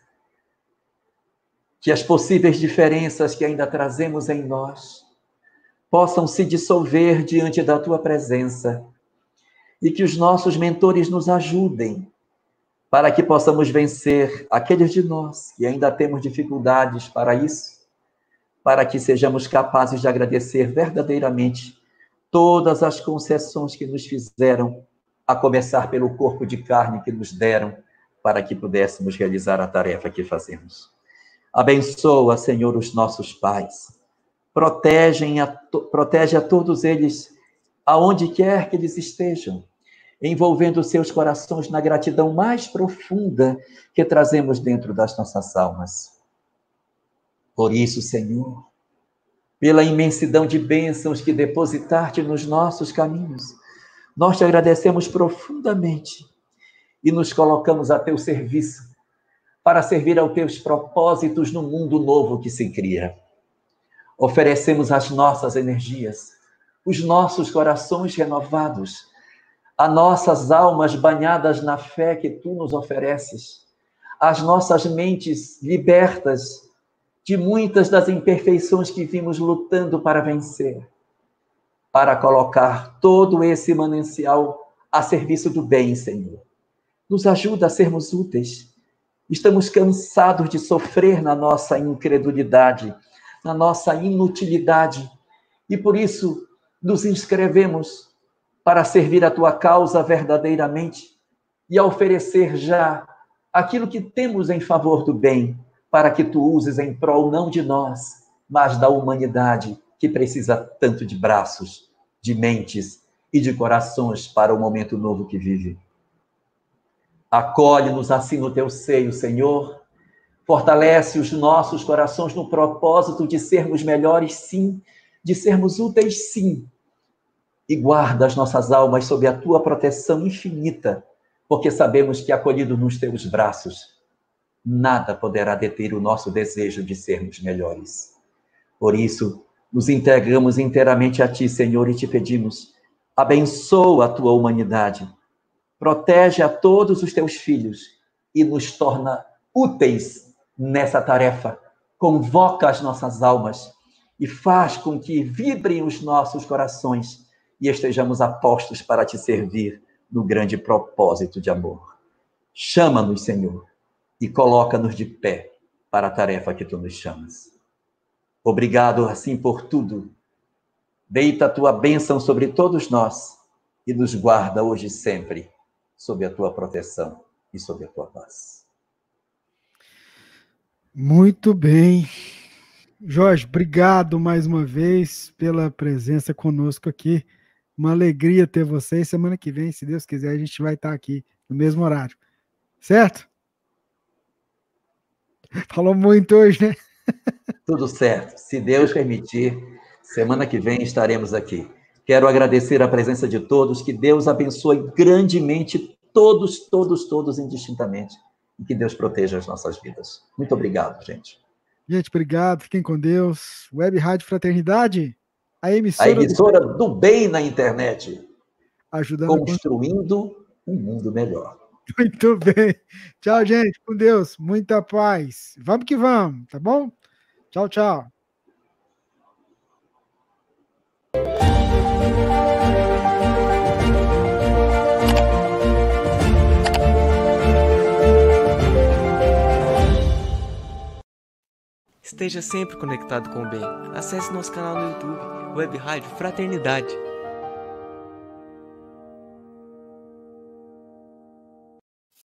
que as possíveis diferenças que ainda trazemos em nós, possam se dissolver diante da tua presença e que os nossos mentores nos ajudem para que possamos vencer aqueles de nós que ainda temos dificuldades para isso, para que sejamos capazes de agradecer verdadeiramente todas as concessões que nos fizeram, a começar pelo corpo de carne que nos deram, para que pudéssemos realizar a tarefa que fazemos. Abençoa, Senhor, os nossos pais. Protege a todos eles, aonde quer que eles estejam, envolvendo seus corações na gratidão mais profunda que trazemos dentro das nossas almas. Por isso, Senhor, pela imensidão de bênçãos que depositaste nos nossos caminhos, nós te agradecemos profundamente e nos colocamos a teu serviço para servir aos teus propósitos no mundo novo que se cria. Oferecemos as nossas energias, os nossos corações renovados, as nossas almas banhadas na fé que tu nos ofereces, as nossas mentes libertas de muitas das imperfeições que vimos lutando para vencer, para colocar todo esse manancial a serviço do bem, Senhor. Nos ajuda a sermos úteis. Estamos cansados de sofrer na nossa incredulidade, na nossa inutilidade, e por isso nos inscrevemos para servir a tua causa verdadeiramente e a oferecer já aquilo que temos em favor do bem, para que tu uses em prol não de nós, mas da humanidade que precisa tanto de braços, de mentes e de corações para o momento novo que vive. Acolhe-nos assim no teu seio, Senhor. Fortalece os nossos corações no propósito de sermos melhores, sim, de sermos úteis, sim. E guarda as nossas almas sob a tua proteção infinita, porque sabemos que, acolhido nos teus braços, nada poderá deter o nosso desejo de sermos melhores. Por isso, nos entregamos inteiramente a ti, Senhor, e te pedimos, abençoa a tua humanidade, protege a todos os teus filhos e nos torna úteis nessa tarefa. Convoca as nossas almas e faz com que vibrem os nossos corações e estejamos apostos para te servir no grande propósito de amor. Chama-nos, Senhor, e coloca-nos de pé para a tarefa que tu nos chamas. Obrigado, assim, por tudo. Deita a tua bênção sobre todos nós e nos guarda hoje e sempre sob a tua proteção e sob a tua paz. Muito bem. Jorge, obrigado mais uma vez pela presença conosco aqui. Uma alegria ter você. Semana que vem, se Deus quiser, a gente vai estar aqui no mesmo horário. Certo? Falou muito hoje, né? Tudo certo. Se Deus permitir, semana que vem estaremos aqui. Quero agradecer a presença de todos. Que Deus abençoe grandemente todos, indistintamente. E que Deus proteja as nossas vidas. Muito obrigado, gente. Gente, obrigado. Fiquem com Deus. Web Rádio Fraternidade, a emissora do bem na internet. Ajudando construindo um mundo melhor. Muito bem. Tchau, gente. Com Deus. Muita paz. Vamos que vamos, tá bom? Tchau, tchau. Esteja sempre conectado com o bem. Acesse nosso canal no YouTube, Web Rádio Fraternidade.